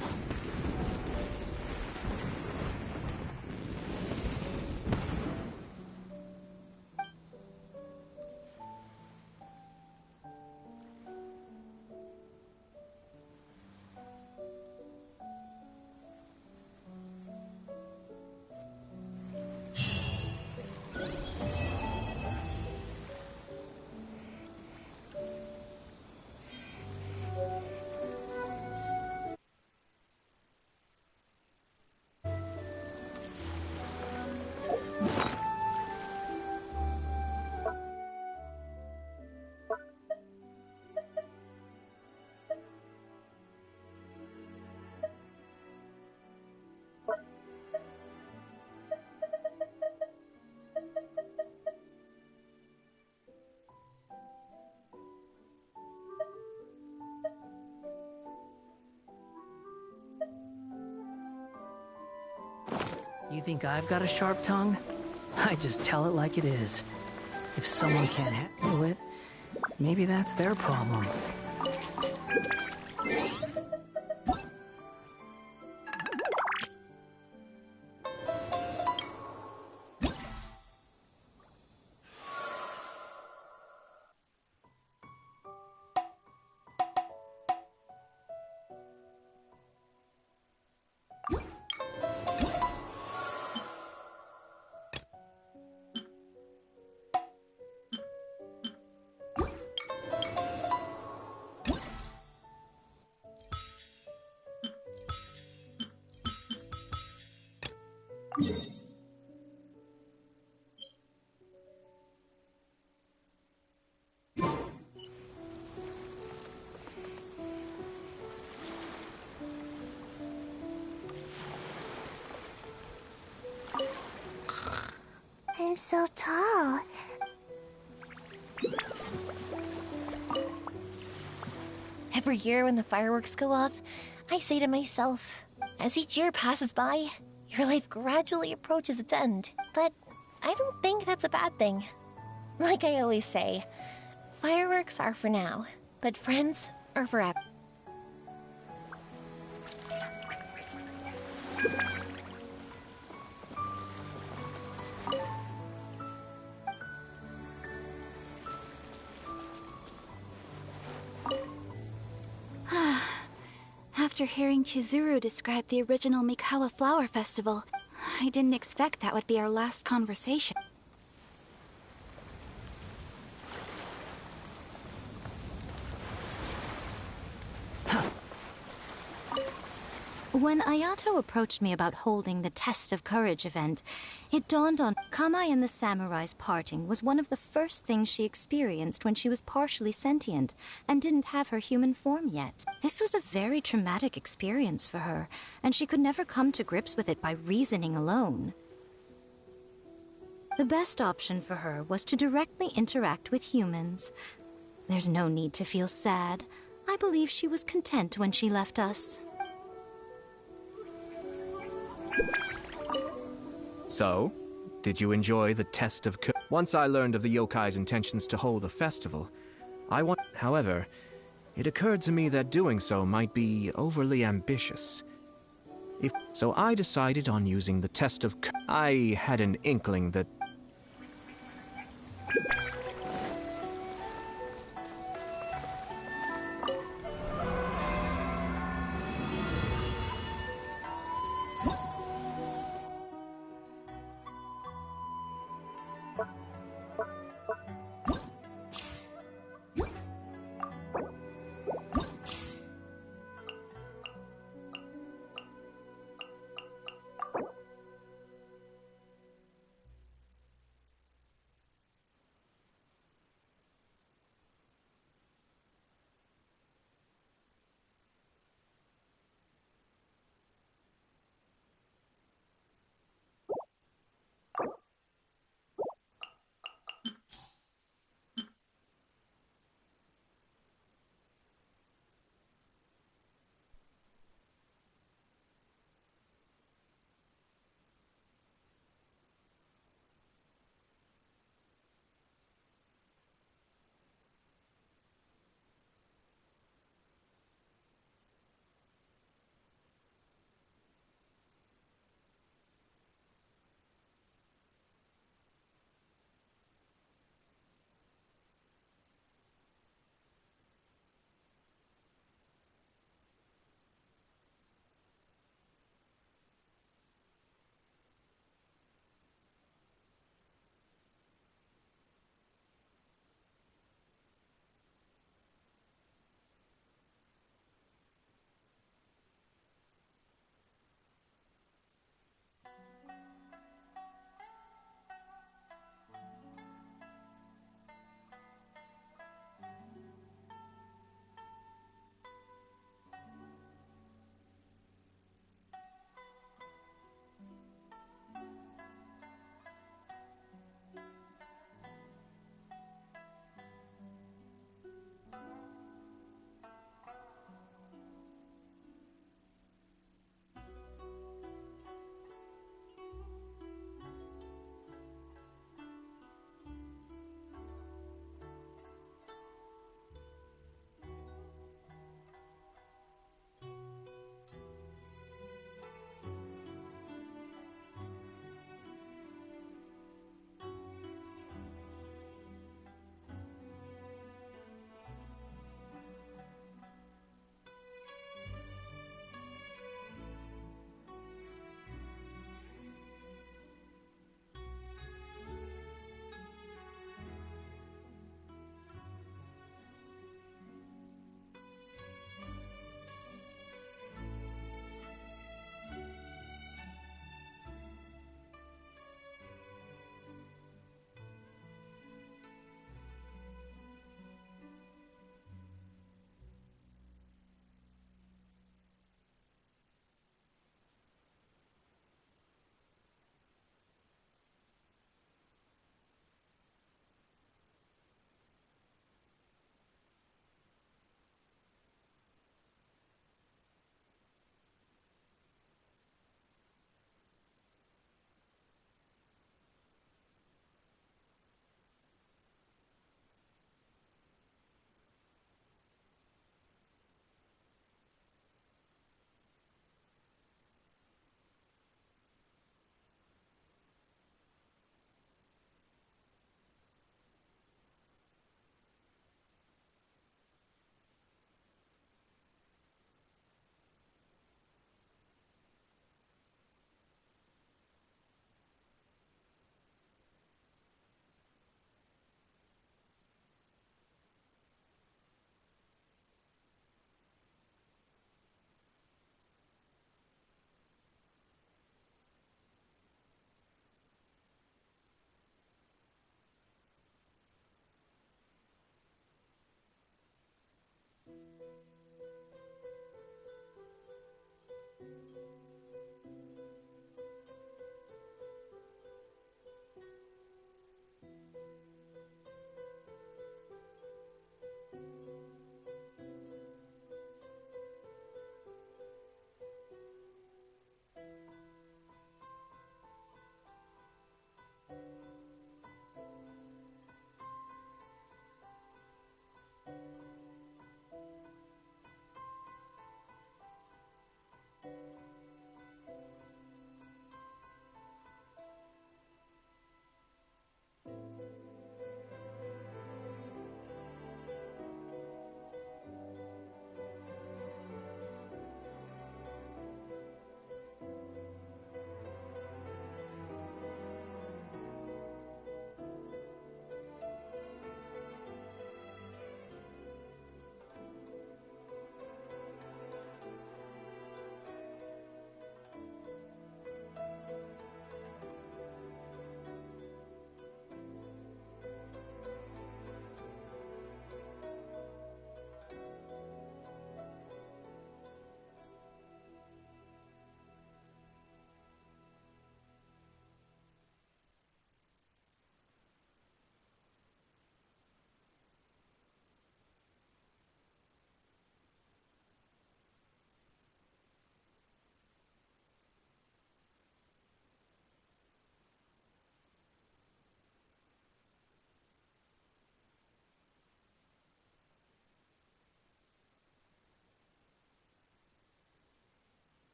You think I've got a sharp tongue? I just tell it like it is. If someone can't handle it, maybe that's their problem. I'm so tall. Every year when the fireworks go off, I say to myself, as each year passes by, your life gradually approaches its end. But I don't think that's a bad thing. Like I always say, fireworks are for now, but friends are forever. After hearing Chizuru describe the original Mikawa Flower Festival, I didn't expect that would be our last conversation. When Ayato approached me about holding the Test of Courage event, it dawned on Kamai and the Samurai's parting was one of the first things she experienced when she was partially sentient and didn't have her human form yet. This was a very traumatic experience for her, and she could never come to grips with it by reasoning alone. The best option for her was to directly interact with humans. There's no need to feel sad. I believe she was content when she left us. So, did you enjoy the test of courage? Once I learned of the yokai's intentions to hold a festival, However, it occurred to me that doing so might be overly ambitious. So I decided on using the test of courage. I had an inkling that...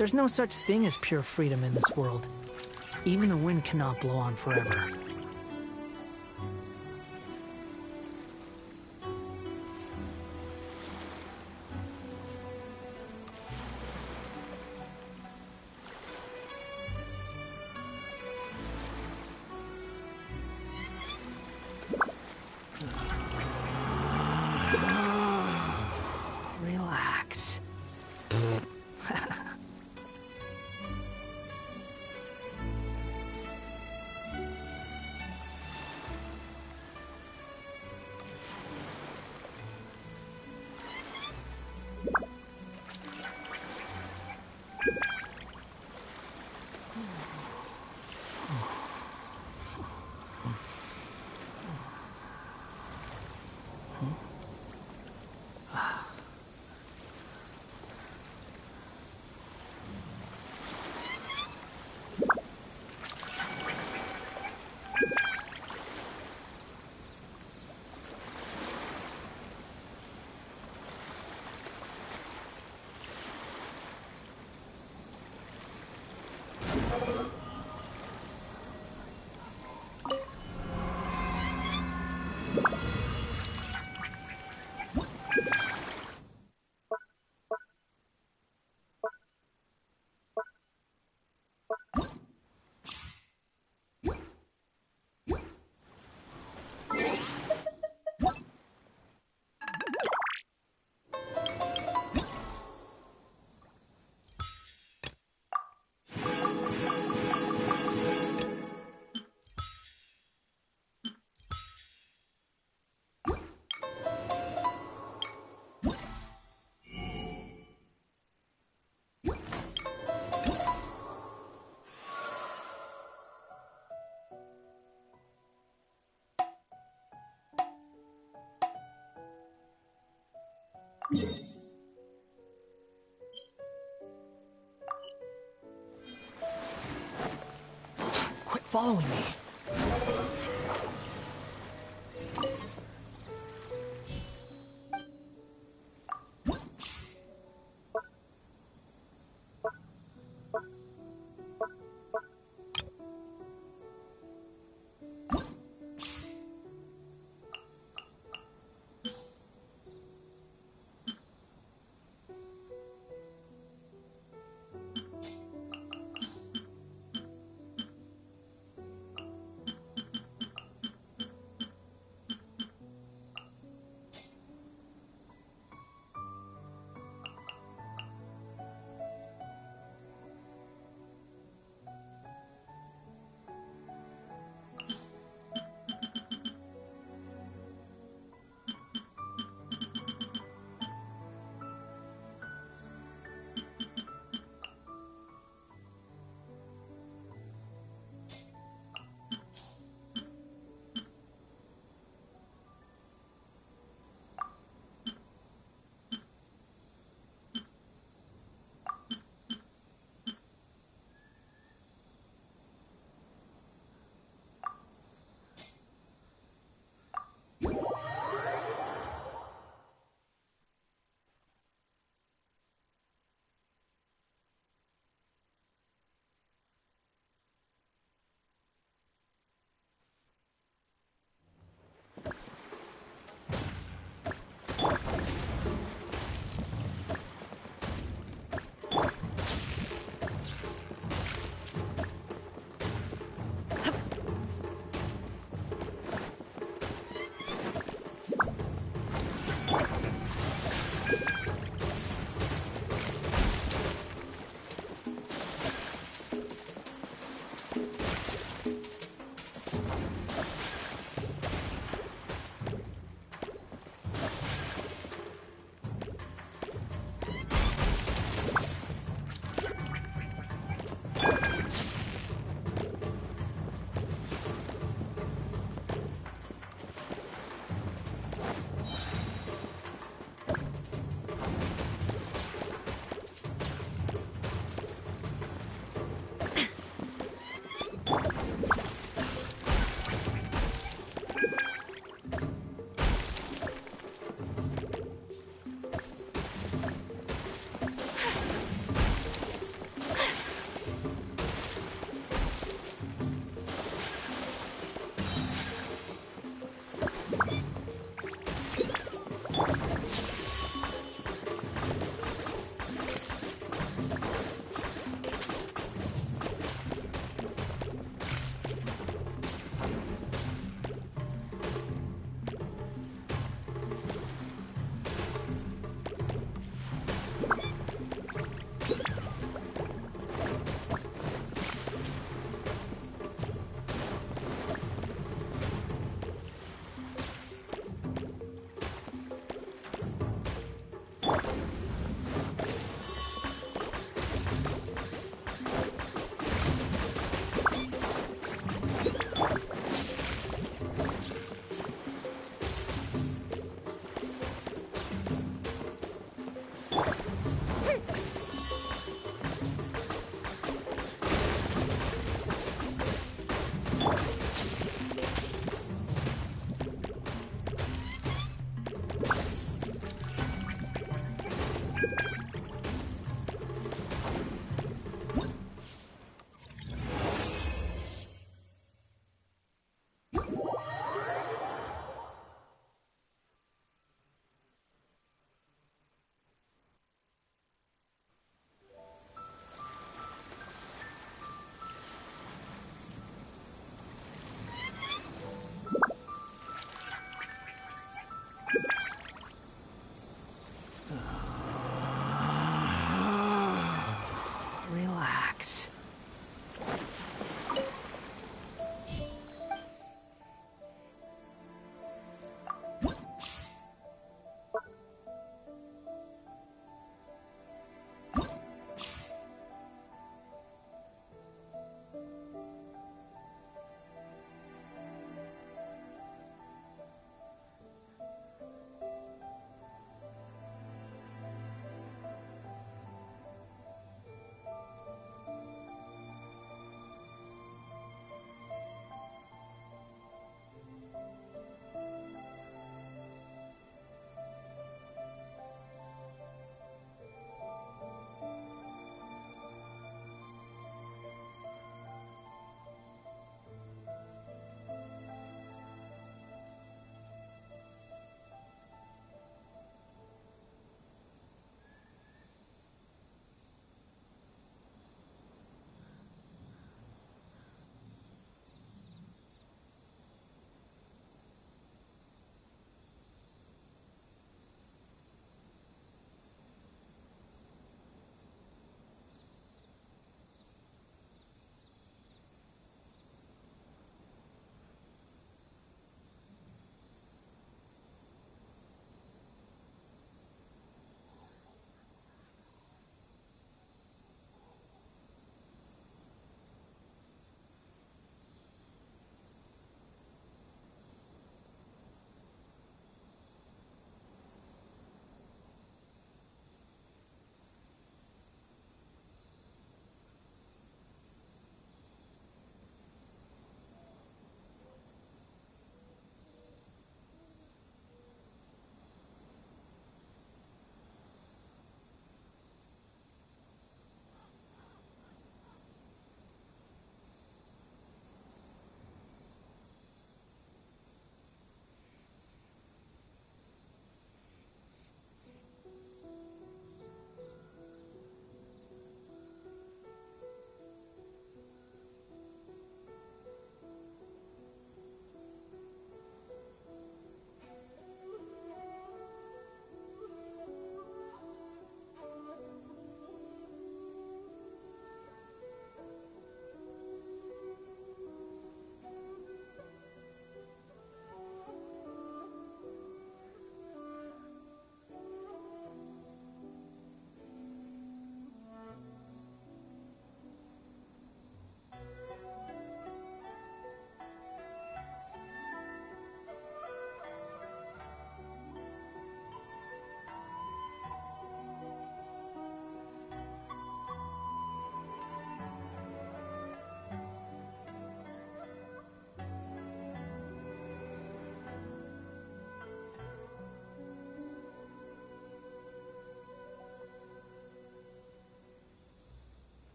There's no such thing as pure freedom in this world. Even the wind cannot blow on forever. Relax. Quit following me.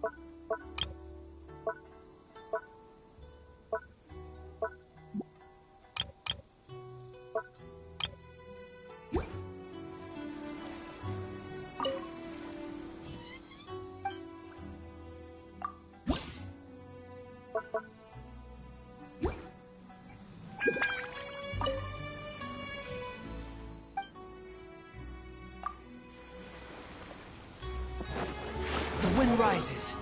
The wind rises.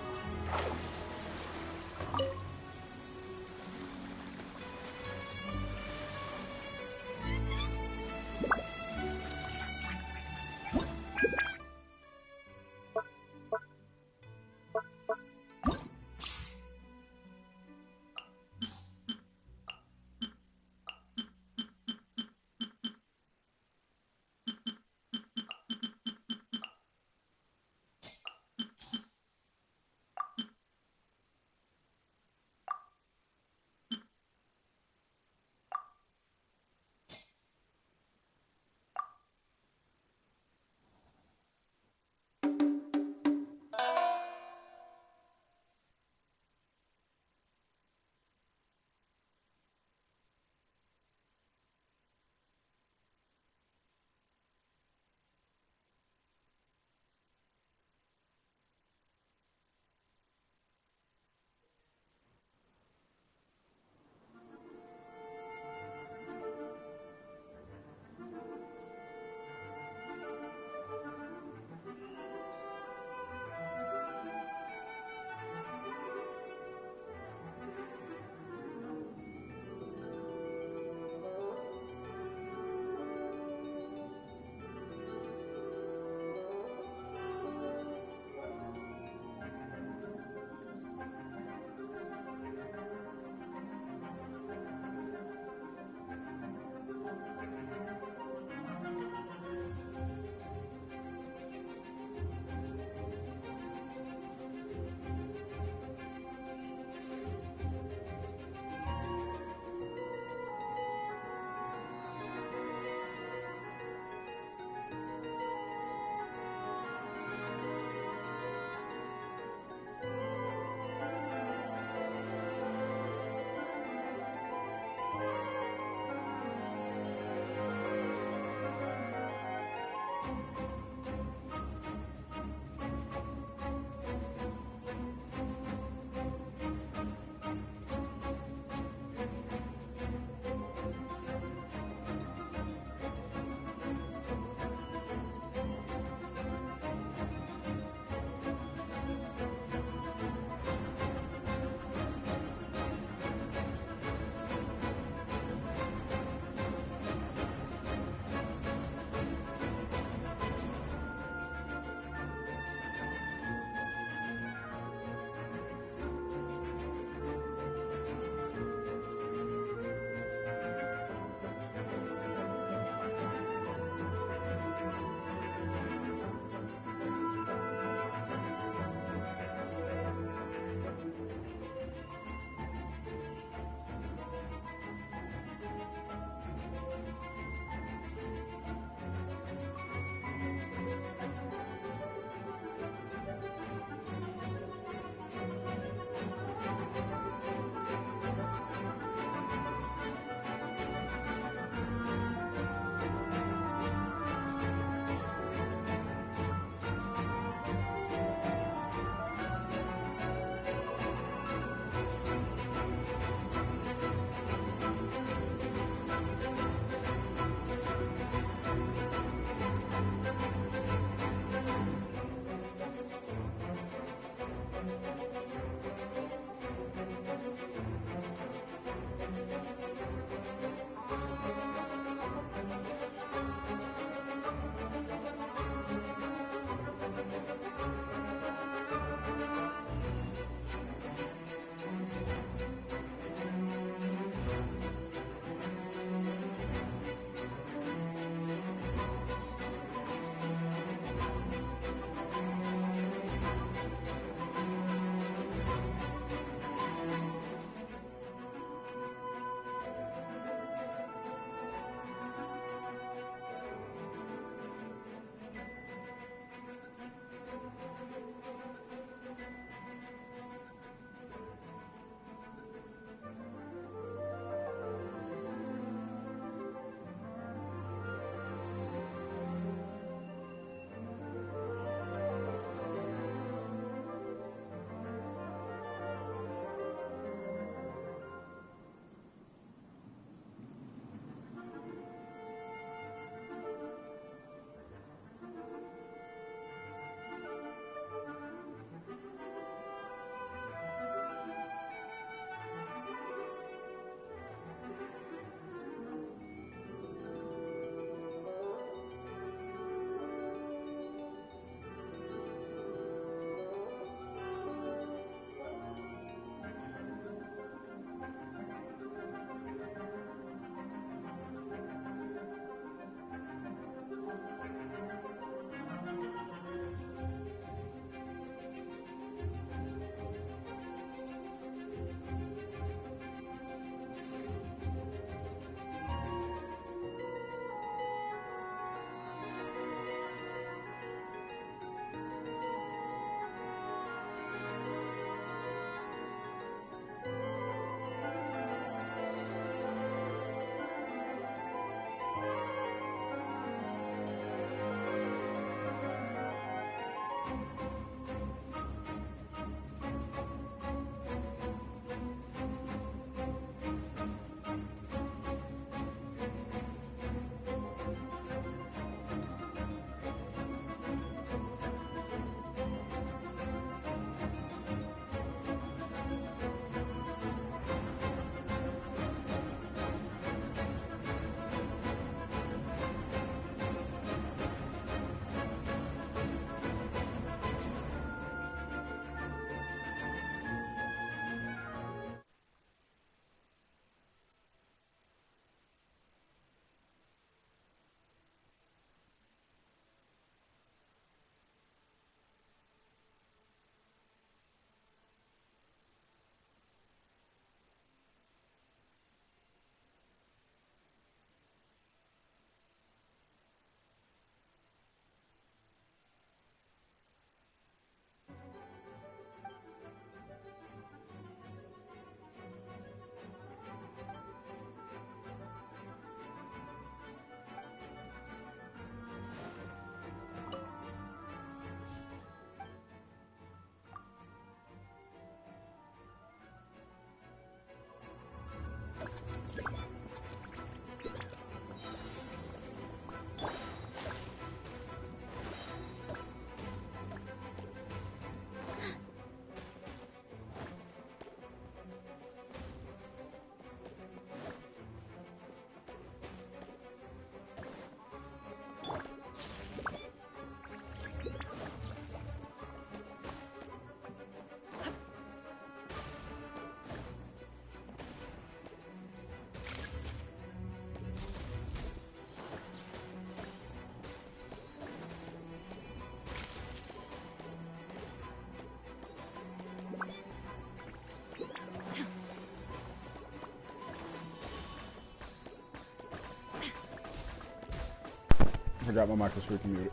forgot my mic was freaking muted.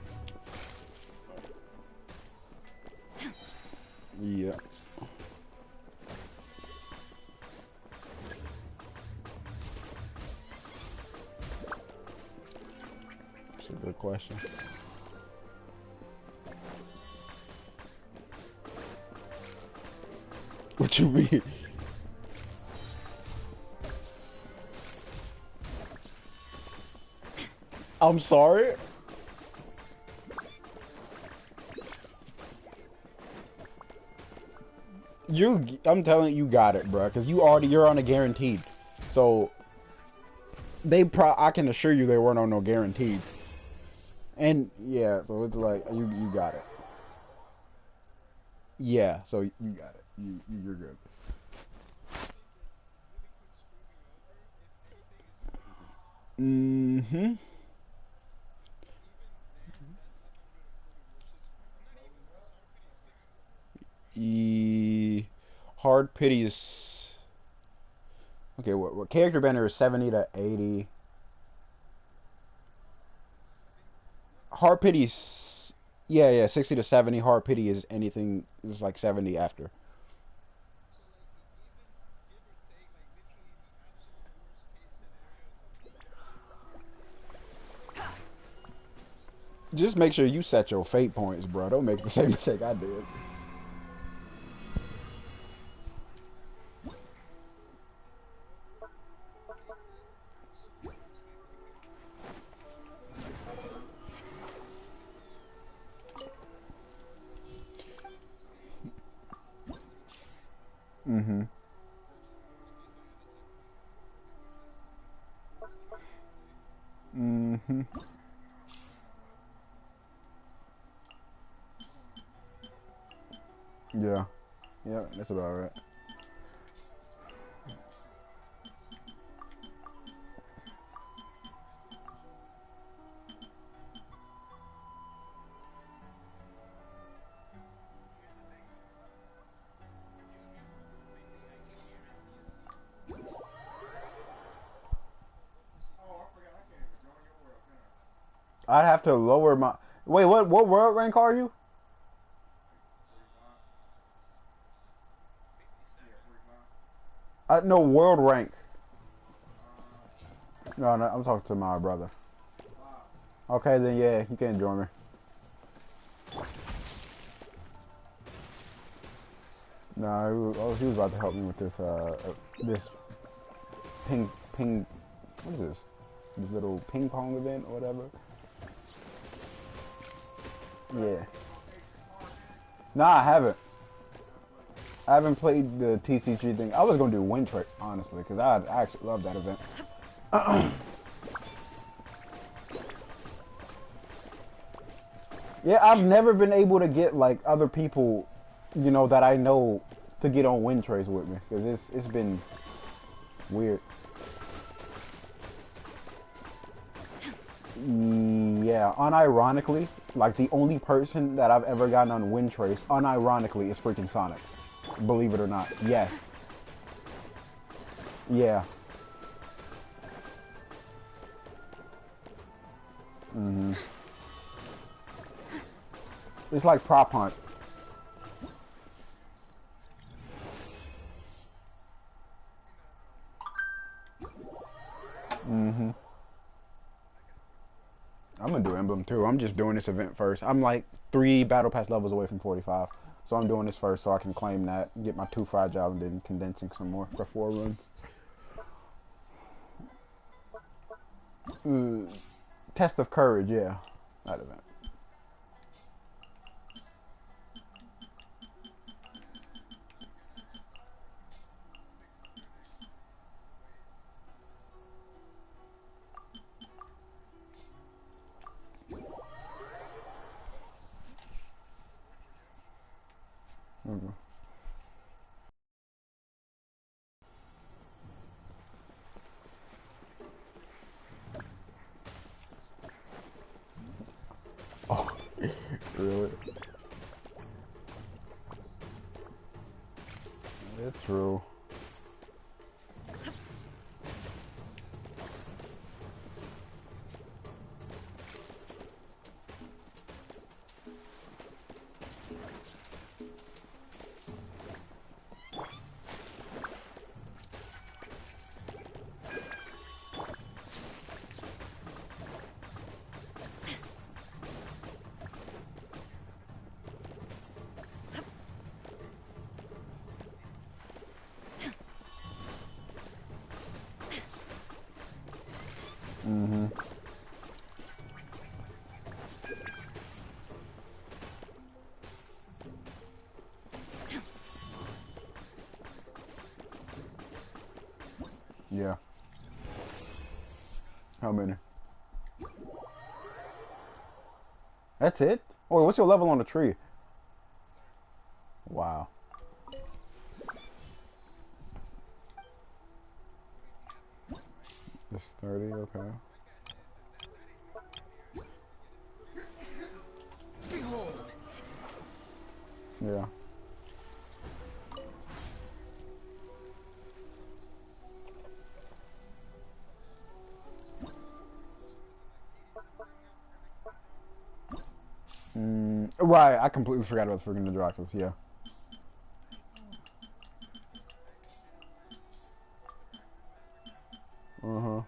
Yeah. That's a good question. What you mean? I'm sorry? I'm telling you got it, bro, because you're on a guaranteed. So, I can assure you they weren't on no guaranteed. And, yeah, so it's like, you got it. Yeah, so you got it. You're good. Mm-hmm. Hard pity is... Okay, what character banner is 70 to 80. Hard pity is... Yeah, 60 to 70. Hard pity is anything, is like 70 after. Just make sure you set your fate points, bro. Don't make the same mistake I did. Mm-hmm. Mm-hmm. Yeah. Yeah, that's about right. I'd have to lower my... Wait, what world rank are you? No, world rank. No, I'm talking to my brother. Okay, then yeah, he can join me. No, he was about to help me with this, this what is this? This little ping pong event or whatever. Yeah. Nah, I haven't. I haven't played the TCG thing. I was gonna do Wind Trick, honestly, because I actually love that event. Yeah, I've never been able to get like other people, you know, that I know to get on Wind Trace with me, because it's been weird. Yeah, unironically, like the only person that I've ever gotten on Wind Trace, unironically, is freaking Sonic. Believe it or not. Yes. Yeah. Mm-hmm. It's like prop hunt. Mm-hmm. I'm gonna do Emblem too. I'm just doing this event first. I'm like 3 battle pass levels away from 45. So I'm doing this first so I can claim that, get my 2 fragile, and then condensing some more for 4 runs. Test of Courage, yeah. That event. Okay. Oh, really? It's true. Yeah. How many? That's it? Oh, what's your level on the tree? Wow. Just 30, okay. Behold. Yeah. Right, I completely forgot about the freaking Nidroxus, yeah. Uh-huh.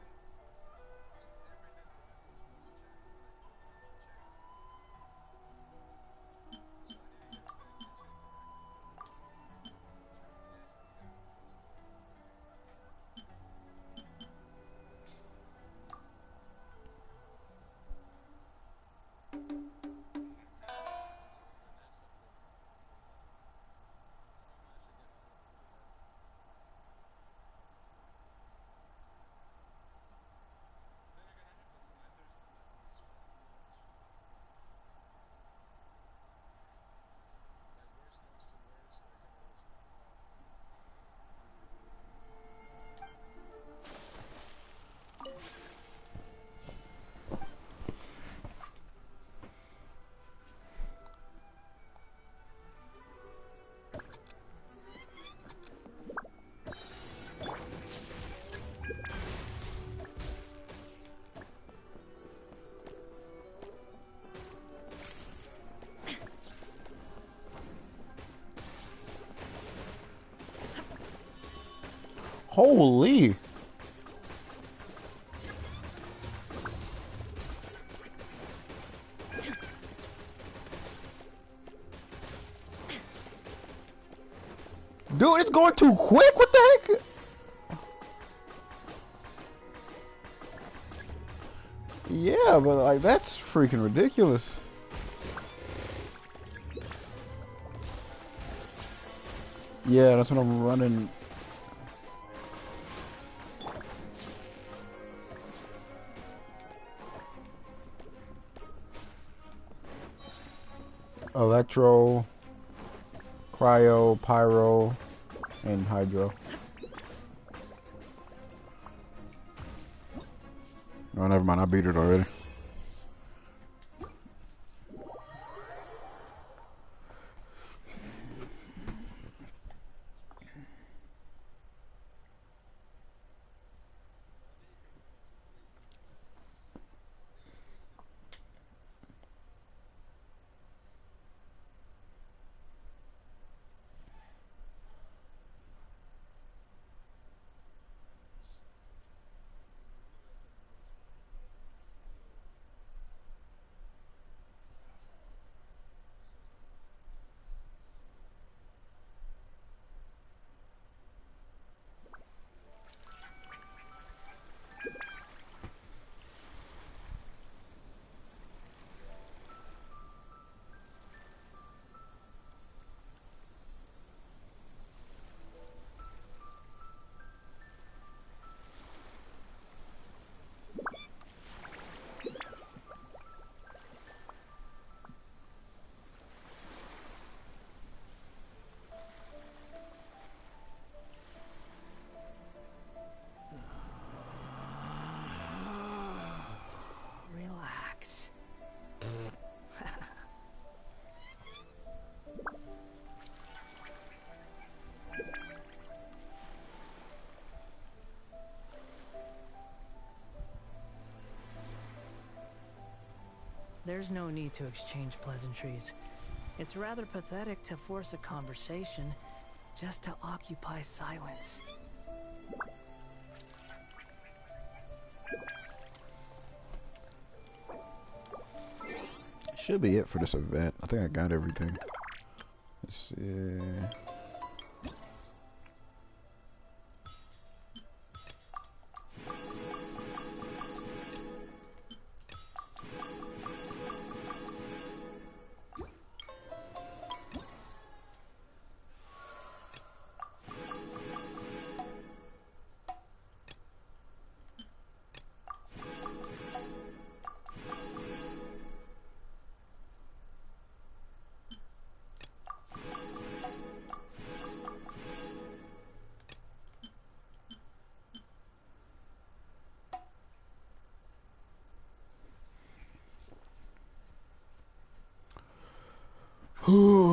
Holy! Dude, it's going too quick. What the heck? Yeah, but like that's freaking ridiculous. Yeah, that's what I'm running. Electro, Cryo, Pyro, and Hydro. Oh, never mind. I beat it already. Relax. There's no need to exchange pleasantries. It's rather pathetic to force a conversation just to occupy silence. Should be it for this event. I think I got everything. Let's see.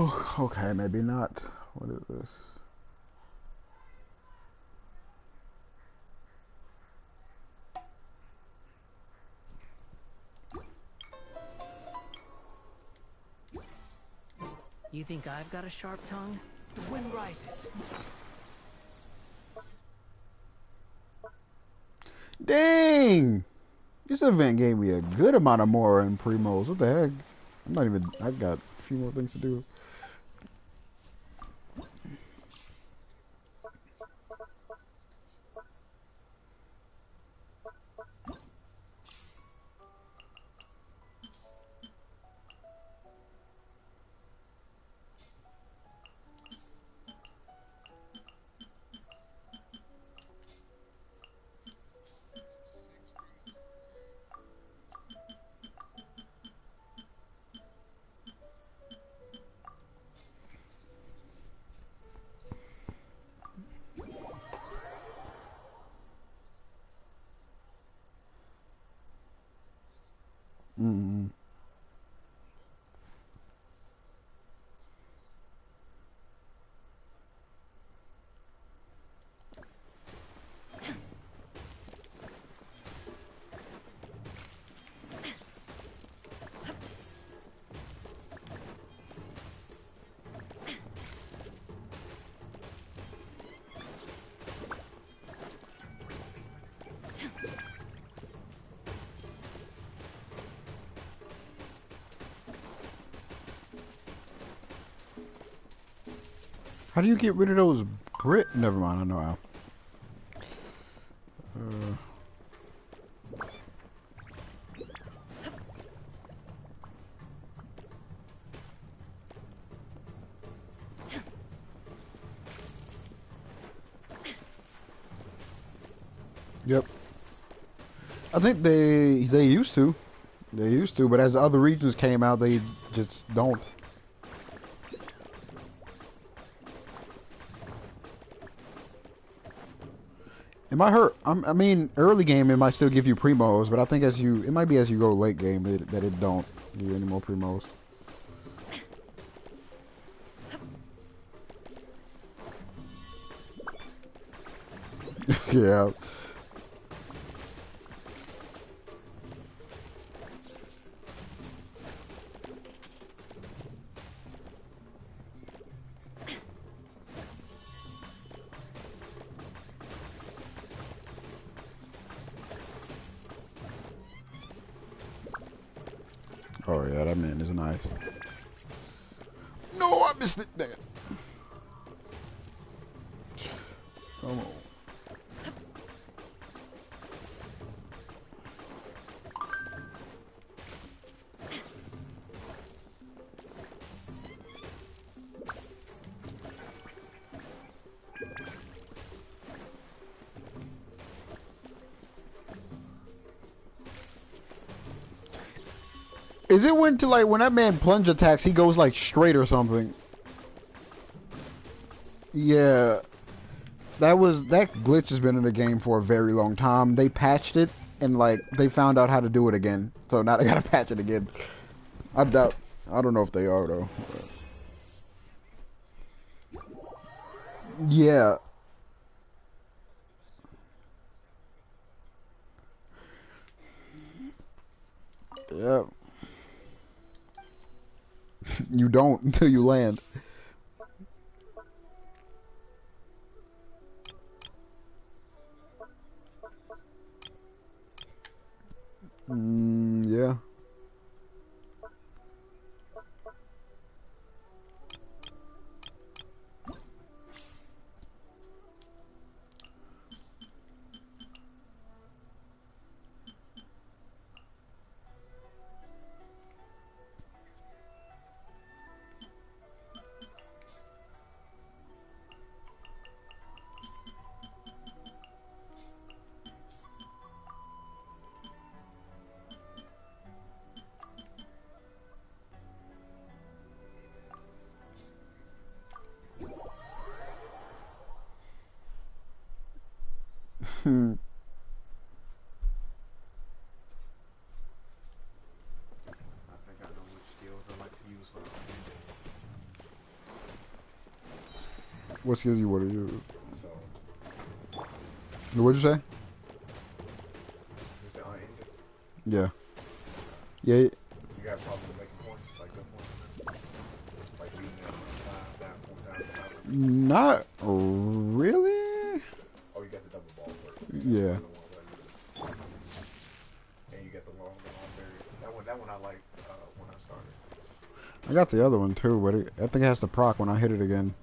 Oh, okay, maybe not. What is this? You think I've got a sharp tongue? The wind rises. Dang! This event gave me a good amount of more in primos. What the heck? I'm not even. I got a few more things to do. Mm-hmm. How do you get rid of those Brit? Never mind, I know how. Yep. I think they used to. They used to, but as the other regions came out, they just don't. It might hurt. I mean, early game it might still give you primos, but I think it might be as you go late game that it don't give you any more primos. Yeah. Oh yeah, that man is nice. No, I missed it. Dang it. Come on. Is it when that man plunge attacks, he goes like straight or something? Yeah. That glitch has been in the game for a very long time. They patched it and they found out how to do it again. So now they gotta patch it again. I don't know if they are though. Yeah. Yeah. You don't until you land. Yeah. I think I know which skills I like to use for What skills you want to use? So, What'd you say? just the unended. Yeah. Yeah. You got problems with making points, like good points, like beating Not really. Oh, you got the double ball first. Yeah. And you got the long berry. That one I like when I started. I got the other one too, but I think it has to proc when I hit it again.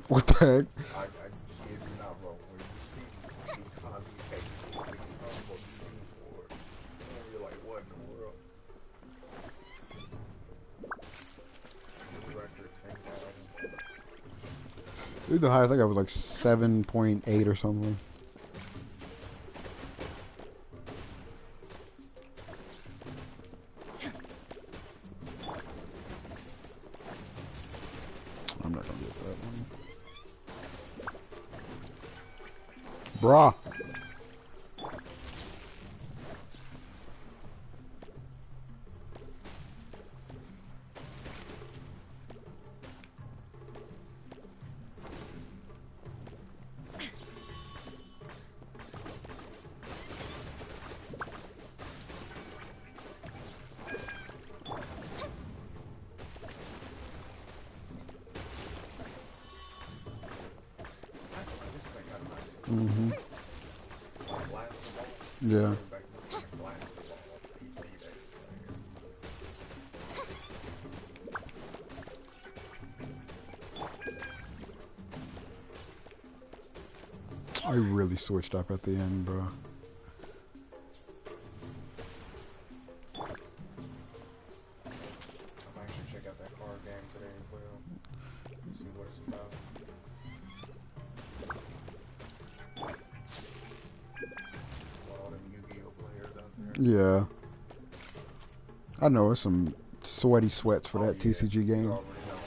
What the heck? I kid you not, bro. When you see the economy cases, what you need for it, and you're like, what in the world? Record 10,000. I think the highest I got was like 7.8 or something. I'm not gonna get that one. Bruh. Mm-hmm. Yeah. I really switched up at the end, bro. I might actually check out that card game today as well. See what it's about. All them Yu-Gi-Oh players out there. Yeah. I know it's some sweaty sweats for that TCG game. You already know.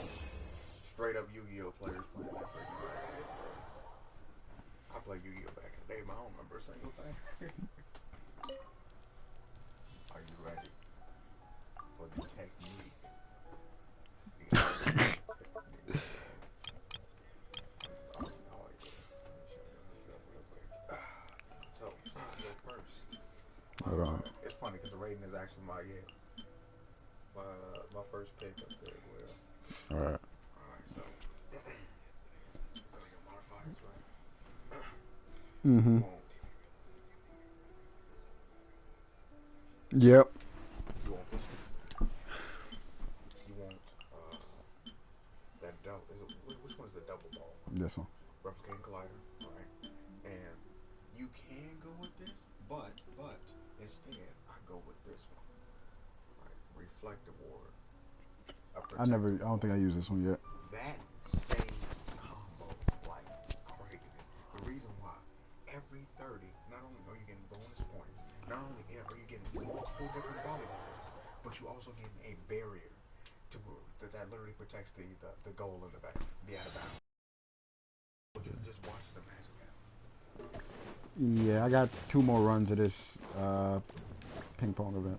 Straight up Yu-Gi-Oh players playing that freaking game. I played Yu-Gi-Oh back in the day, but I don't remember a single thing. Are you ready for the technique? So, I'll go first. Hold on. It's funny because the rating is actually my first pick up there as well. Alright. Alright, so go to your modifiers, right? Mm-hmm. Yep. You want that double, which one is the double ball? This one. Replicating collider, right? And you can go with this, but instead I go with this one. Right? Reflective ward. I don't think I used this one yet. That same combo like crazy. The reason why, every 30, not only are you getting bonus points, not only are you getting multiple different volleyballs, but you also getting a barrier to that literally protects the goal in the back, the out of bounds. Just watch the magic happen. Yeah, I got 2 more runs of this ping pong event.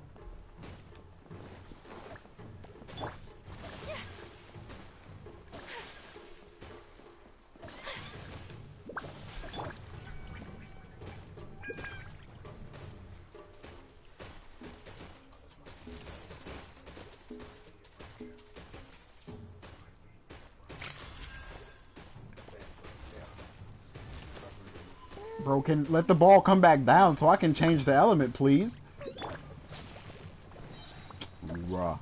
Bro, can let the ball come back down so I can change the element, please. Bruh.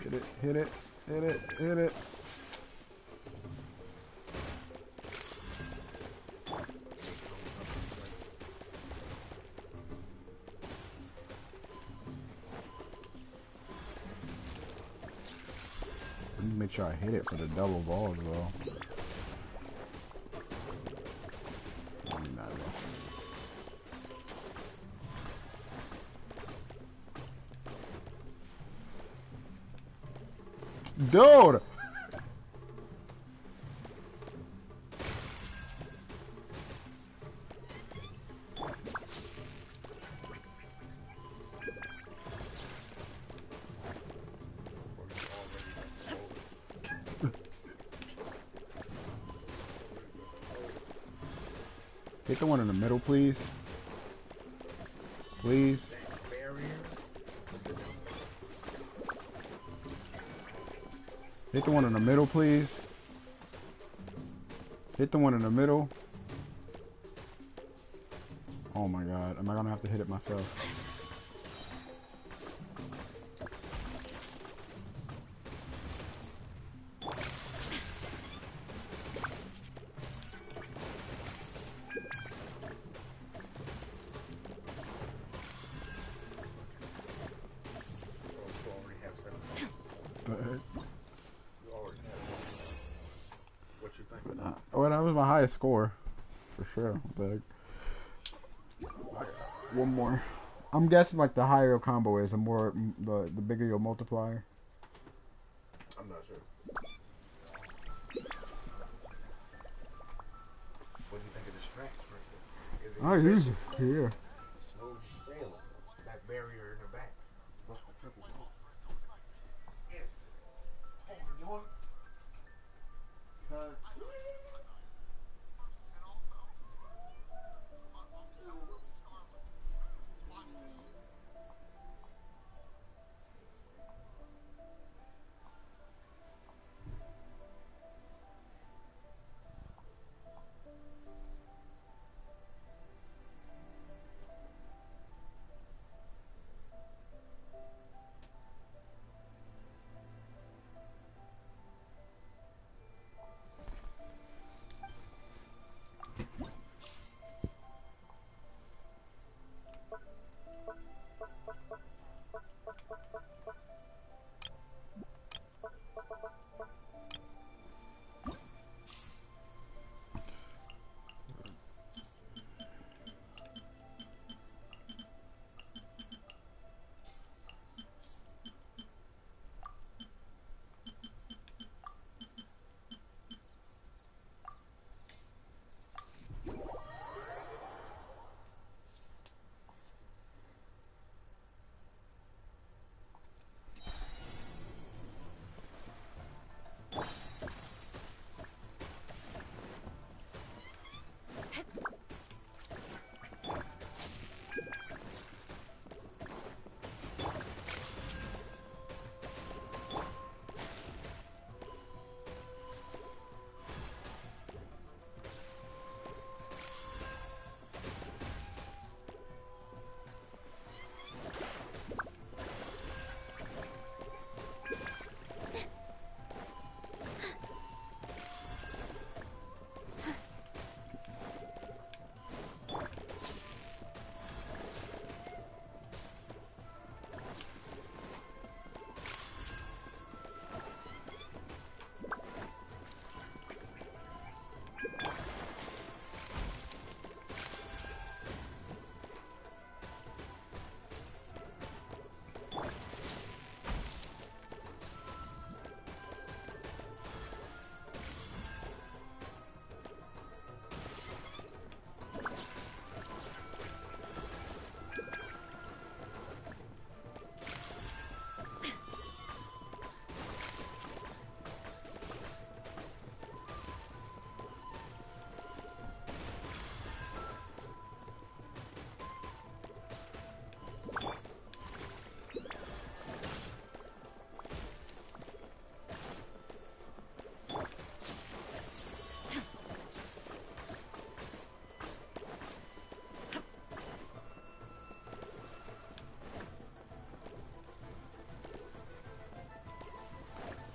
Hit it, hit it, hit it, hit it. Make sure I hit it for the double balls, though. Dude! Hit the one in the middle, please. Please. Hit the one in the middle, please. Hit the one in the middle. Oh my god. Am I gonna have to hit it myself? Well, that was my highest score, for sure. But one more. I'm guessing like the higher your combo is, the bigger your multiplier. I'm not sure. What do you think of the strength? Is it I use it here. smooth sailing? That barrier in the back. Plus the triple salt. Yes. Hey, you want?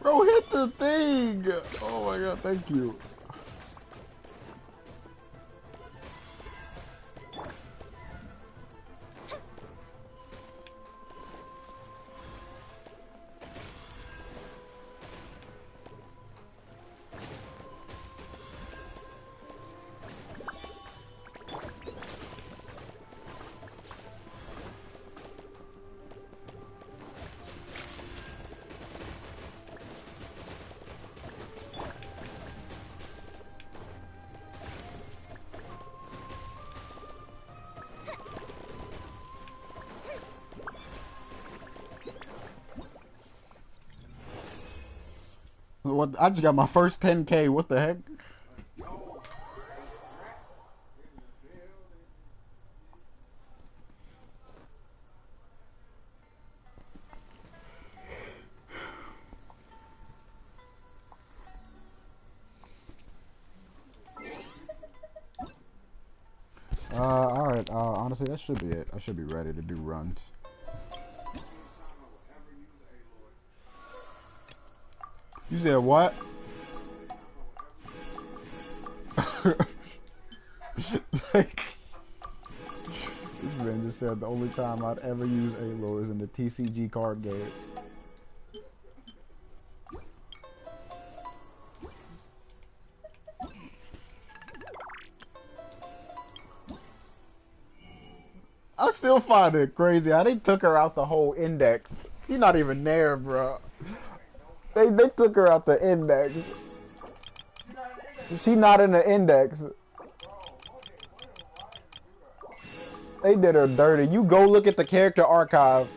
Bro, hit the thing! Oh my god, thank you. what? I just got my first 10K. What the heck? Alright, honestly, that should be it. I should be ready to do runs. You said what? Like, this man just said the only time I'd ever use Aloy is in the TCG card game. I still find it crazy how they took her out the whole index. She's not even there, bro. They took her out the index. She's not in the index. They did her dirty. You go look at the character archive.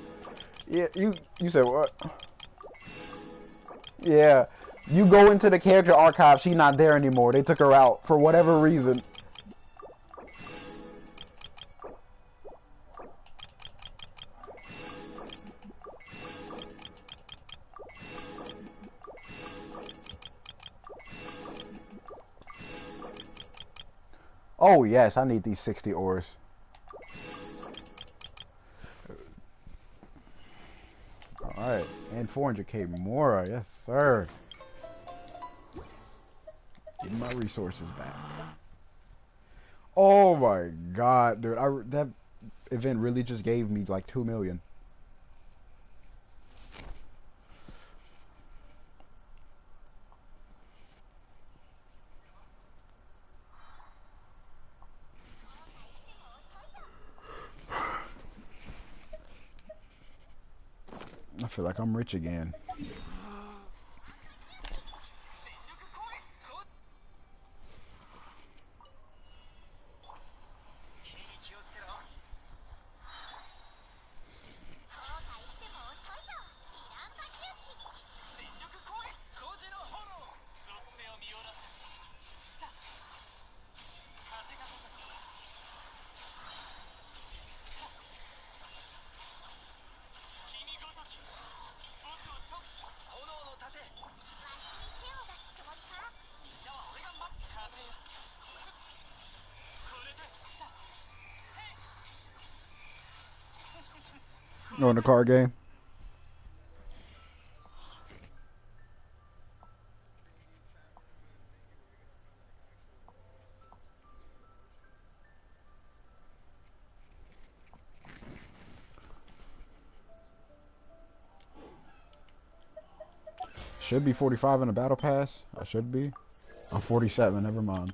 Yeah, you said what? Yeah, you go into the character archive. She's not there anymore. They took her out for whatever reason. Oh yes, I need these 60 ores. Alright, and 400k Mora, yes sir. Getting my resources back. Oh my god, dude, that event really just gave me like 2 million. I feel like I'm rich again. Oh, in the card game? Should be 45 in the battle pass. I should be. I'm 47, never mind.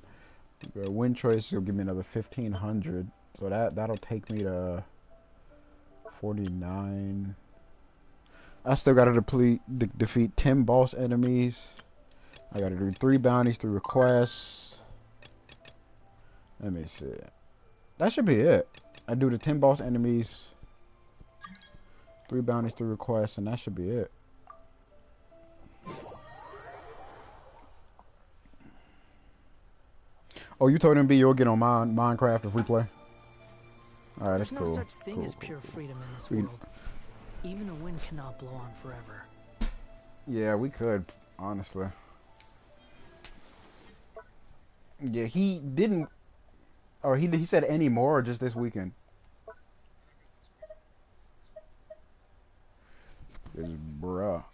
Win choice will give me another 1500. So that'll take me to 49. I still gotta defeat 10 boss enemies. I gotta do 3 bounties, 3 requests. Let me see. That should be it. I do the 10 boss enemies, 3 bounties, 3 requests, and that should be it. Oh, you told him B you'll get on Minecraft if we play? Alright, that's cool. There's no such thing as pure freedom in this world. Even a wind cannot blow on forever. Yeah, we could, honestly. Yeah, he didn't... Or he said any more or just this weekend? Bruh.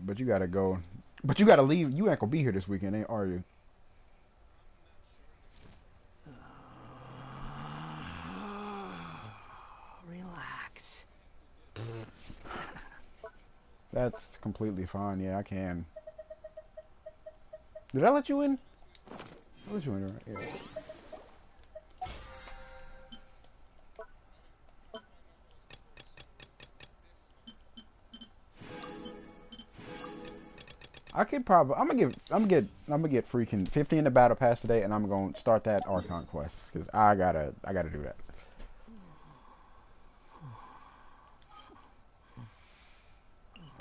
But you gotta go. But you gotta leave. You ain't gonna be here this weekend, are you? Relax. That's completely fine. Yeah, I can. Did I let you in? I let you in, right? Yeah. I could probably. I'm gonna get freaking 50 in the battle pass today, and I'm gonna start that Archon quest because I gotta do that.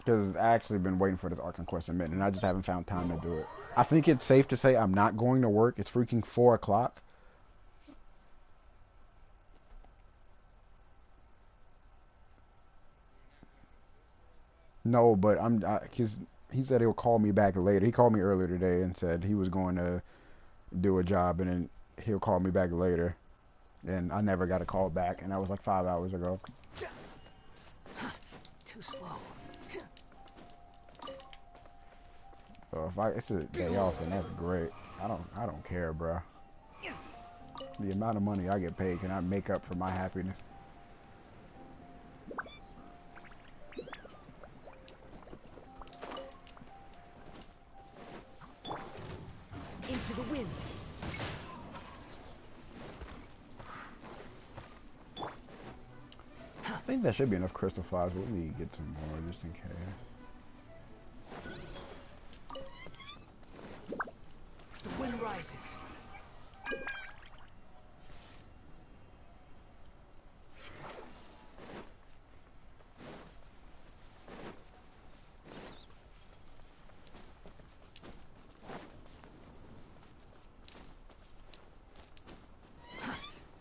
Because I actually been waiting for this Arc Conquest a minute, and I just haven't found time to do it. I think it's safe to say I'm not going to work. It's freaking 4 o'clock. No, but he said he'll call me back later. He called me earlier today and said he was going to do a job, and then he'll call me back later. And I never got a call back, and that was like 5 hours ago. Too slow. So if it's a day off, then that's great. I don't care, bro. The amount of money I get paid cannot make up for my happiness. Into the wind. I think that should be enough crystal flies, but we need to get some more just in case. The wind rises.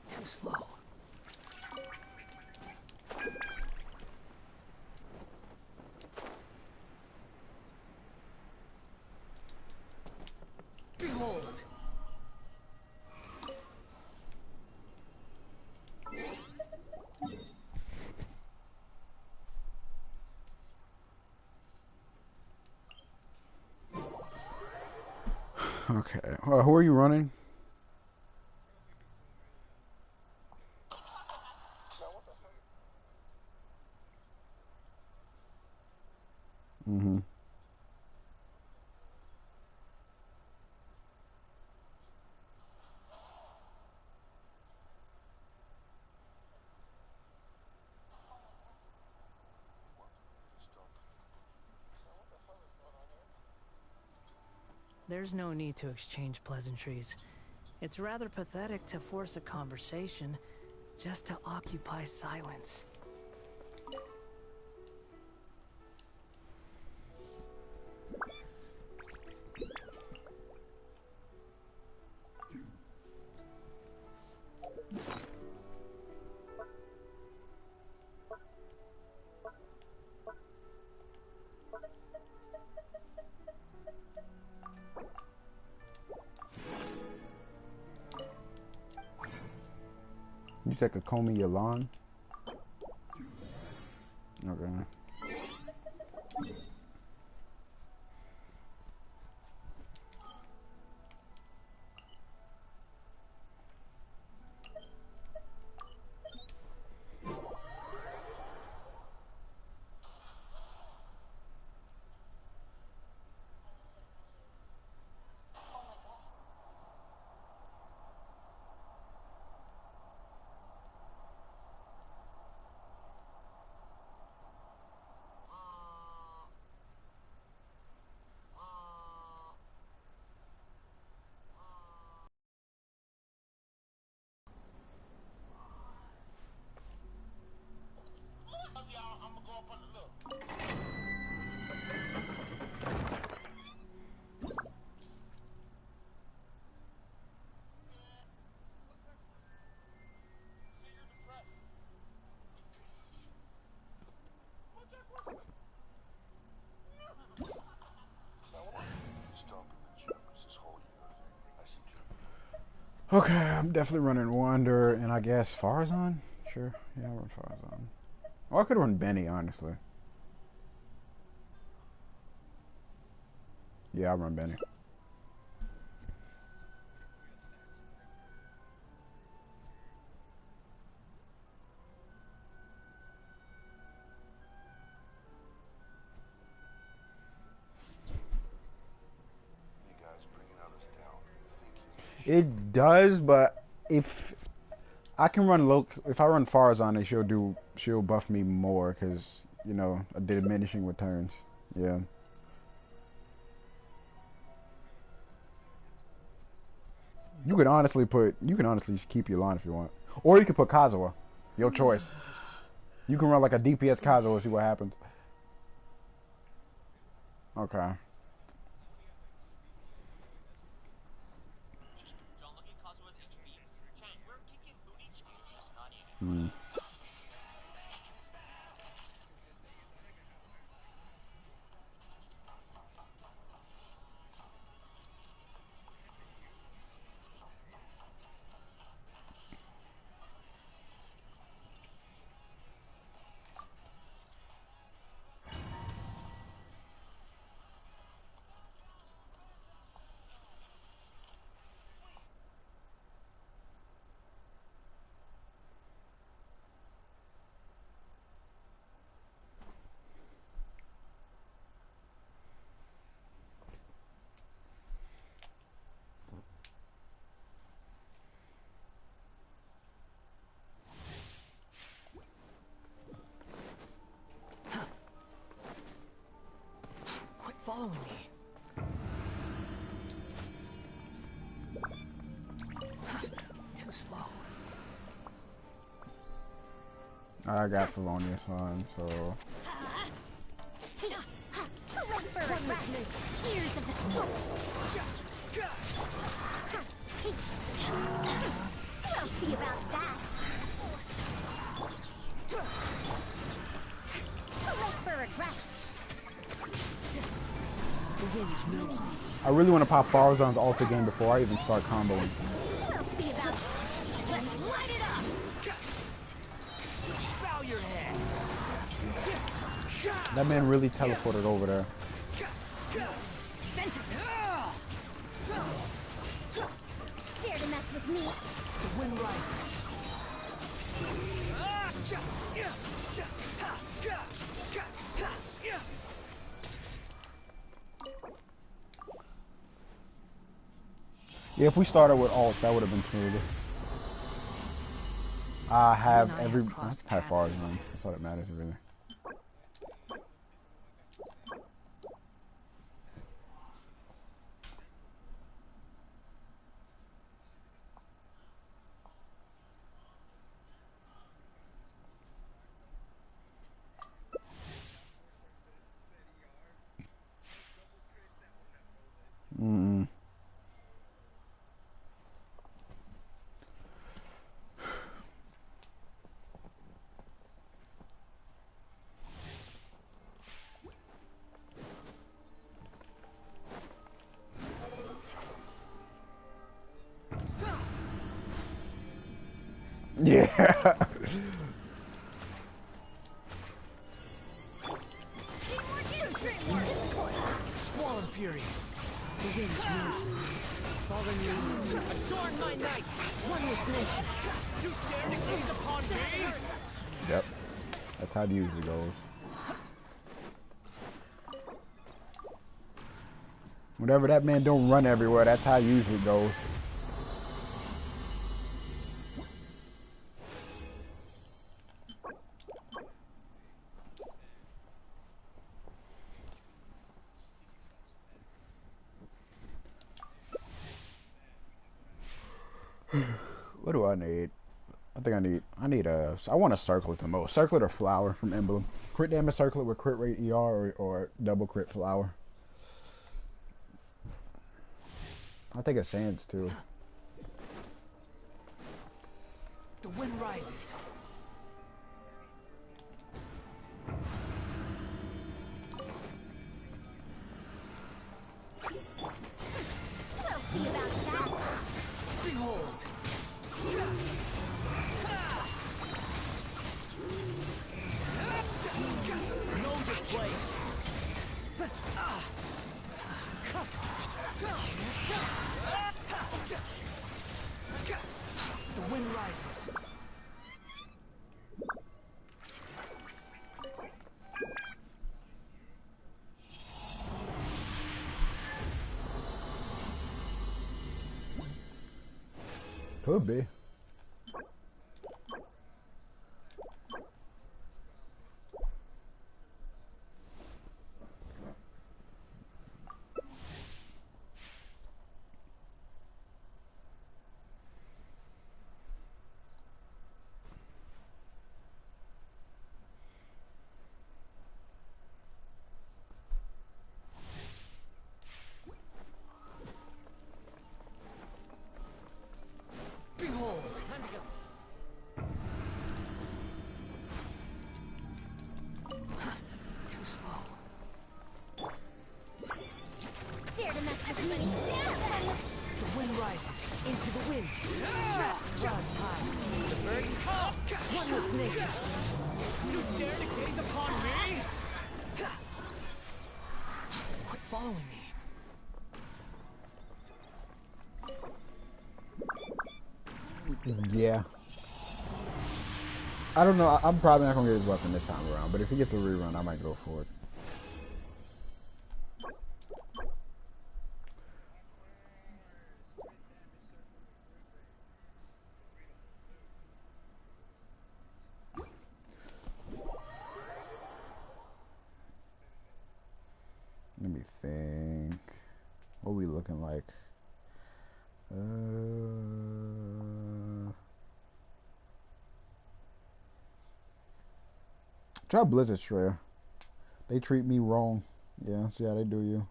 Too slow. Behold. Okay. Who are you running? Mm-hmm. There's no need to exchange pleasantries. It's rather pathetic to force a conversation just to occupy silence. You take a Komi Yalan? Okay. Okay, I'm definitely running Wander, and I guess Farzan? Sure, yeah, I'll run Farzan. Or I could run Benny, honestly. Yeah, I'll run Benny. It does, but if I can run low, if I run Farzan, then she'll buff me more because you know a diminishing returns. Yeah. You can honestly keep your line if you want, or you could put Kazuha. Your choice. You can run like a DPS Kazuha and see what happens. Okay. Hmm. Quit following me. Too slow. I got Felonious one, so. Ears of the storm. We'll see about that. Too late for regrets. I really want to pop Farzan's ulti game before I even start comboing. We'll see about that. Let's light it up. Bow your head. That man really teleported over there. Dare to mess with me. The wind rises. Yeah, if we started with ult, that would have been smoother. I have every. I have Farzan. That's all that matters, really. Mm-mm. Yeah. Squall and fury. The wind knows me. Fallen leaves. Adorn my night. One with nature. You dare to gaze upon me? Yep. That's how it usually goes. Whenever that man don't run everywhere, that's how it usually goes. What do I need? I think I want a circlet the most. Circlet or flower from Emblem. Crit damage circlet with crit rate ER or double crit flower. I think it's Sands too. The wind rises. We'll see about that. Behold. Know your place. The wind rises. Could be. You dare to gaze upon me? Quit following me. Yeah. I don't know. I'm probably not gonna get his weapon this time around, but if he gets a rerun, I might go for it. Let me think. What are we looking like? Try Blizzard Shreya. They treat me wrong. Yeah, see how they do you.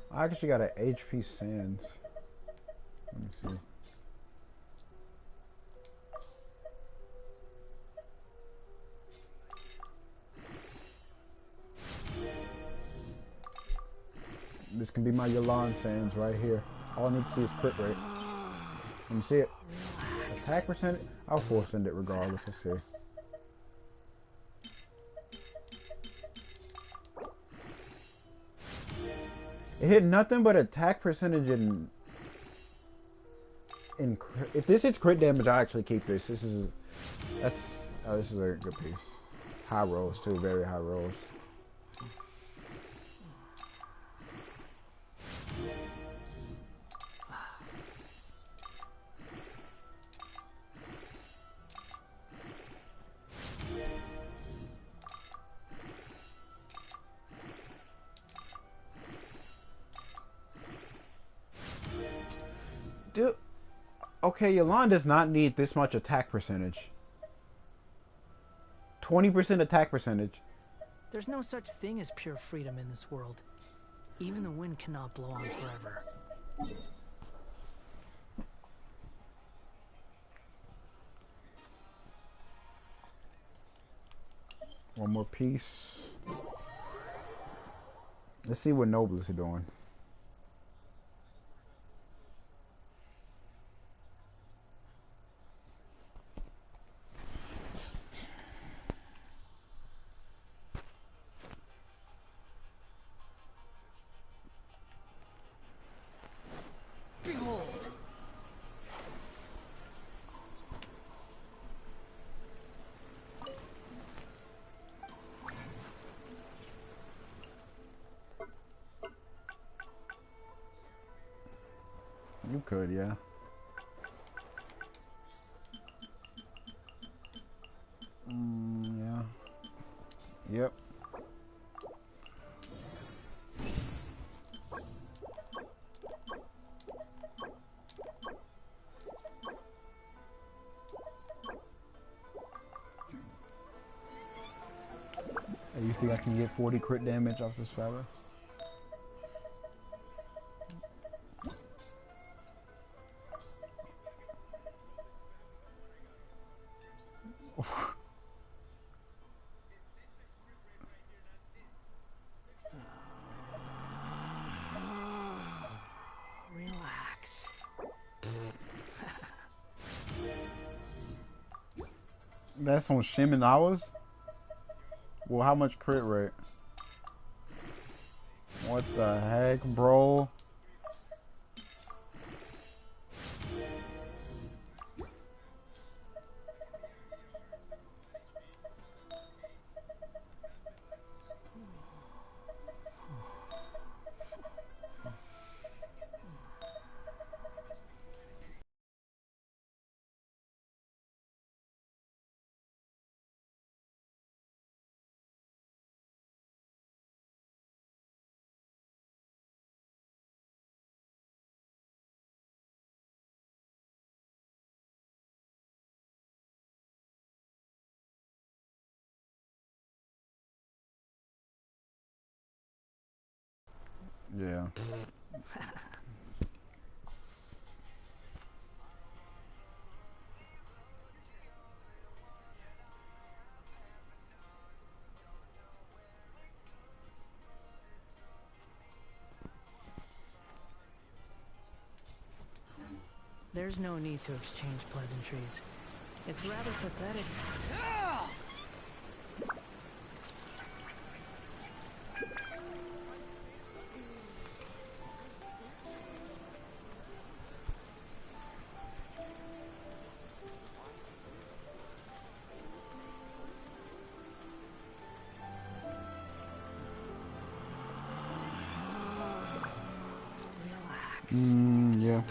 I actually got an HP Sands. Let me see. This can be my Yalan Sands right here. All I need to see is crit rate. Let me see it. Attack percentage? I'll force send it regardless. Let's see. It hit nothing but attack percentage in if this hits crit damage, I actually keep this. This is a good piece. High rolls too, very high rolls. Dude, okay, Yalan does not need this much attack percentage. 20% attack percentage. There's no such thing as pure freedom in this world. Even the wind cannot blow on forever. One more piece. Let's see what Nobles are doing. You could, yeah. Yeah. Yep. Hey, you think I can get 40 crit damage off this Faber? Relax. That's on Shiminawa's? Well, how much crit rate? What the heck, bro? Yeah. There's no need to exchange pleasantries. It's rather pathetic. Yeah.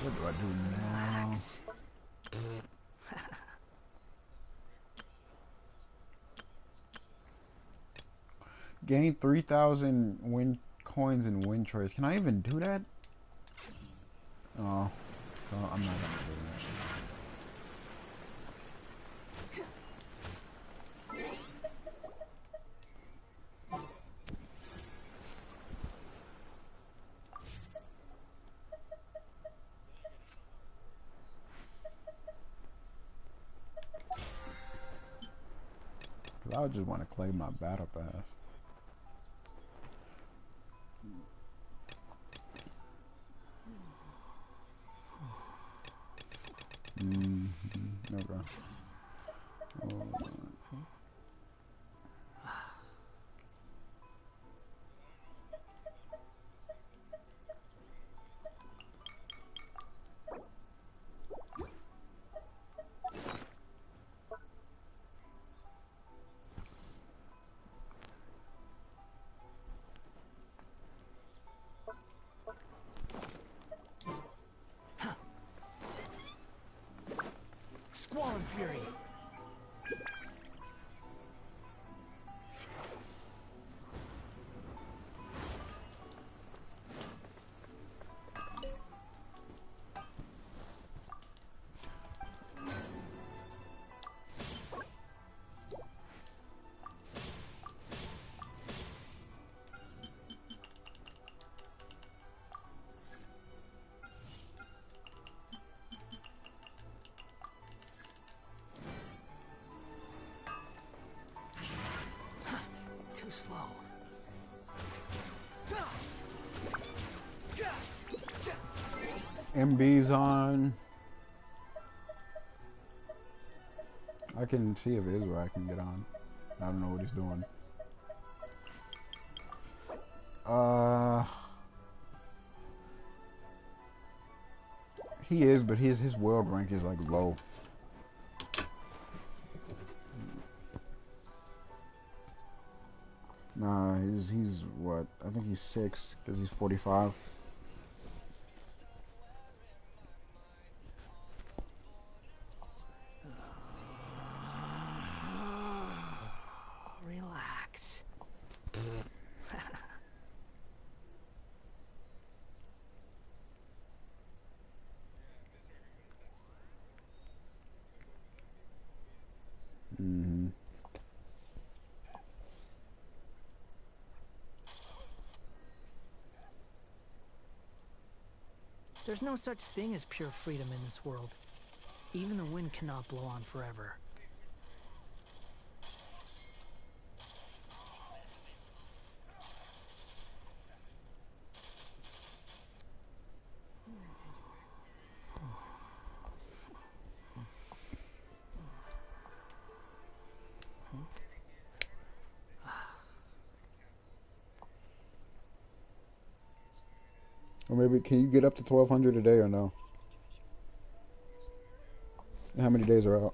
What do I do now? Gain 3,000 win coins and win trades. Can I even do that? Oh, well, I'm not gonna do that. I just want to claim my battle pass. Okay. Squall and Fury. Too slow. MB's on. I can see if it is where I can get on. I don't know what he's doing. He is, but his world rank is like low. Nah, he's what? I think he's 6 because he's 45. Relax. Mm-hmm. There's no such thing as pure freedom in this world. Even the wind cannot blow on forever. Or maybe, can you get up to 1,200 a day or no? How many days are out?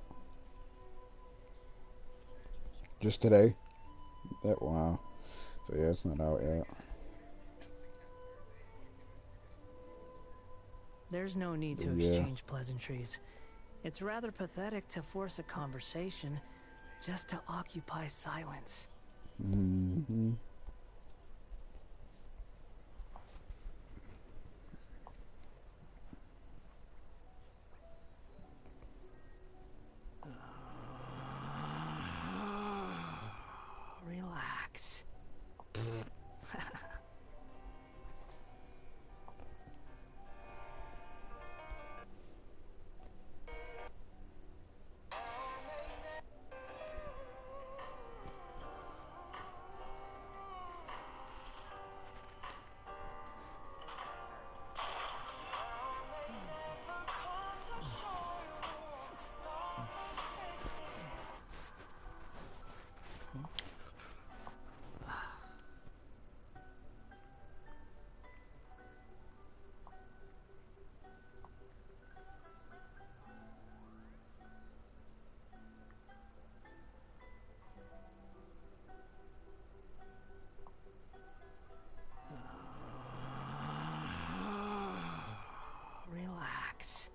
Just today? That, wow. So yeah, it's not out yet. There's no need to Yeah. exchange pleasantries. It's rather pathetic to force a conversation just to occupy silence. Mm-hmm. Relax. Relax.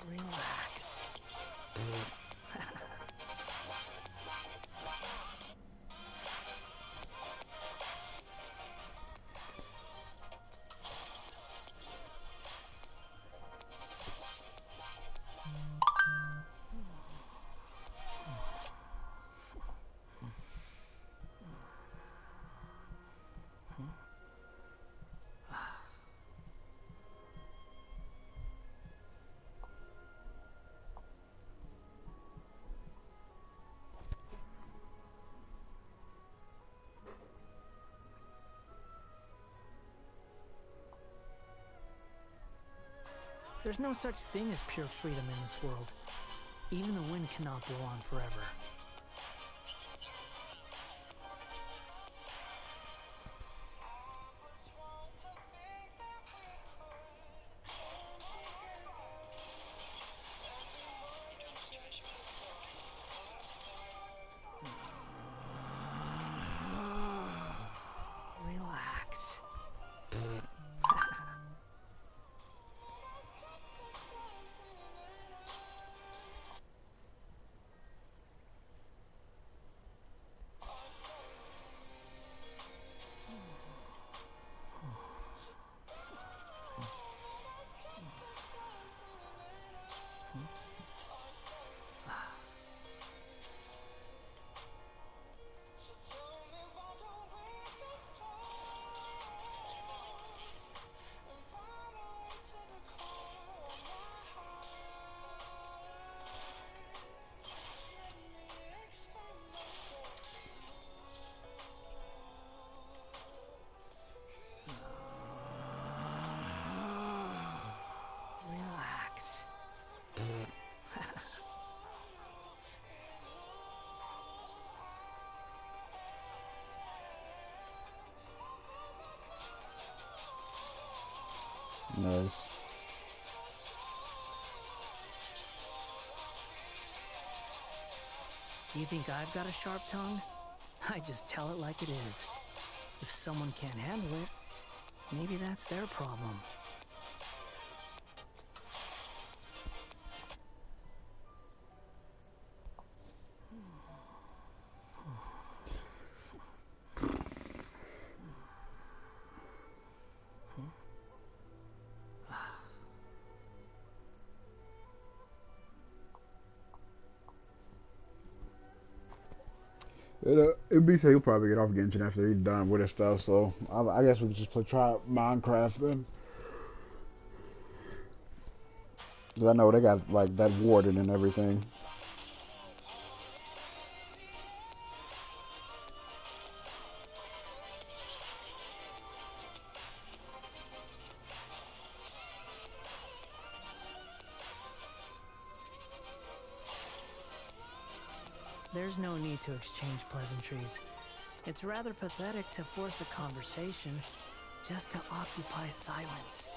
Relax. There's no such thing as pure freedom in this world. Even the wind cannot blow on forever. Relax. Relax. Nice. You think I've got a sharp tongue? I just tell it like it is. If someone can't handle it, maybe that's their problem. MB said he'll probably get off Genshin after he's done with his stuff, so I guess we could just try Minecraft then. Because I know they got like that warden and everything. There's no need to exchange pleasantries. It's rather pathetic to force a conversation just to occupy silence.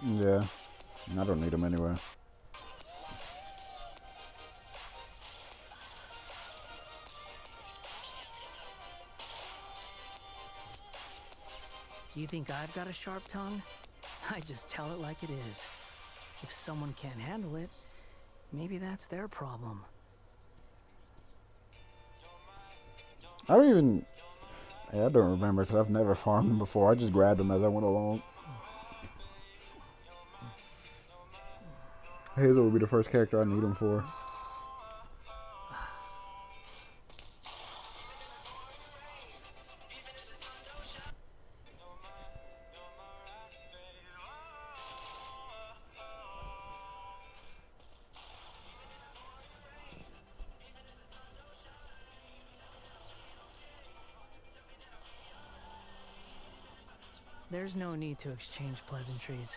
Yeah, I don't need them anyway. You think I've got a sharp tongue? I just tell it like it is. If someone can't handle it, maybe that's their problem. I don't remember because I've never farmed them before. I just grabbed them as I went along. Hazel will be the first character I need them for. There's no need to exchange pleasantries.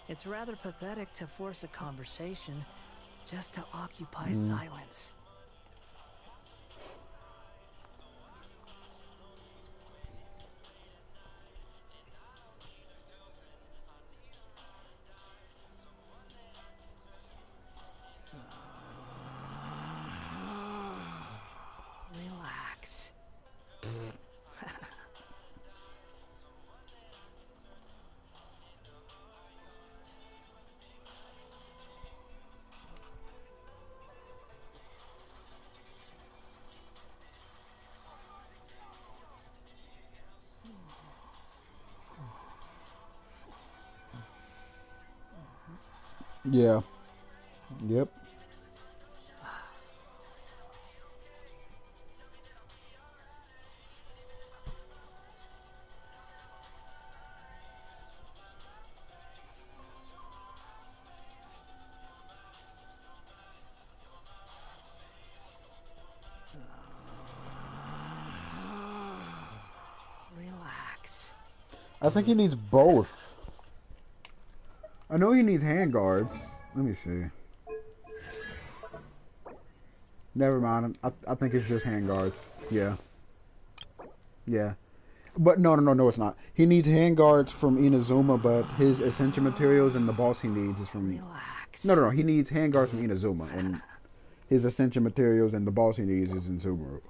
It's rather pathetic to force a conversation just to occupy silence. Relax. Yeah. Yep. Relax. I think he needs both. I know he needs handguards. Let me see. Never mind. I think it's just handguards. Yeah. Yeah. But no, it's not. He needs handguards from Inazuma, but his essential materials and the boss he needs is from... Relax. No. He needs handguards from Inazuma, and his essential materials and the boss he needs is in Subaru.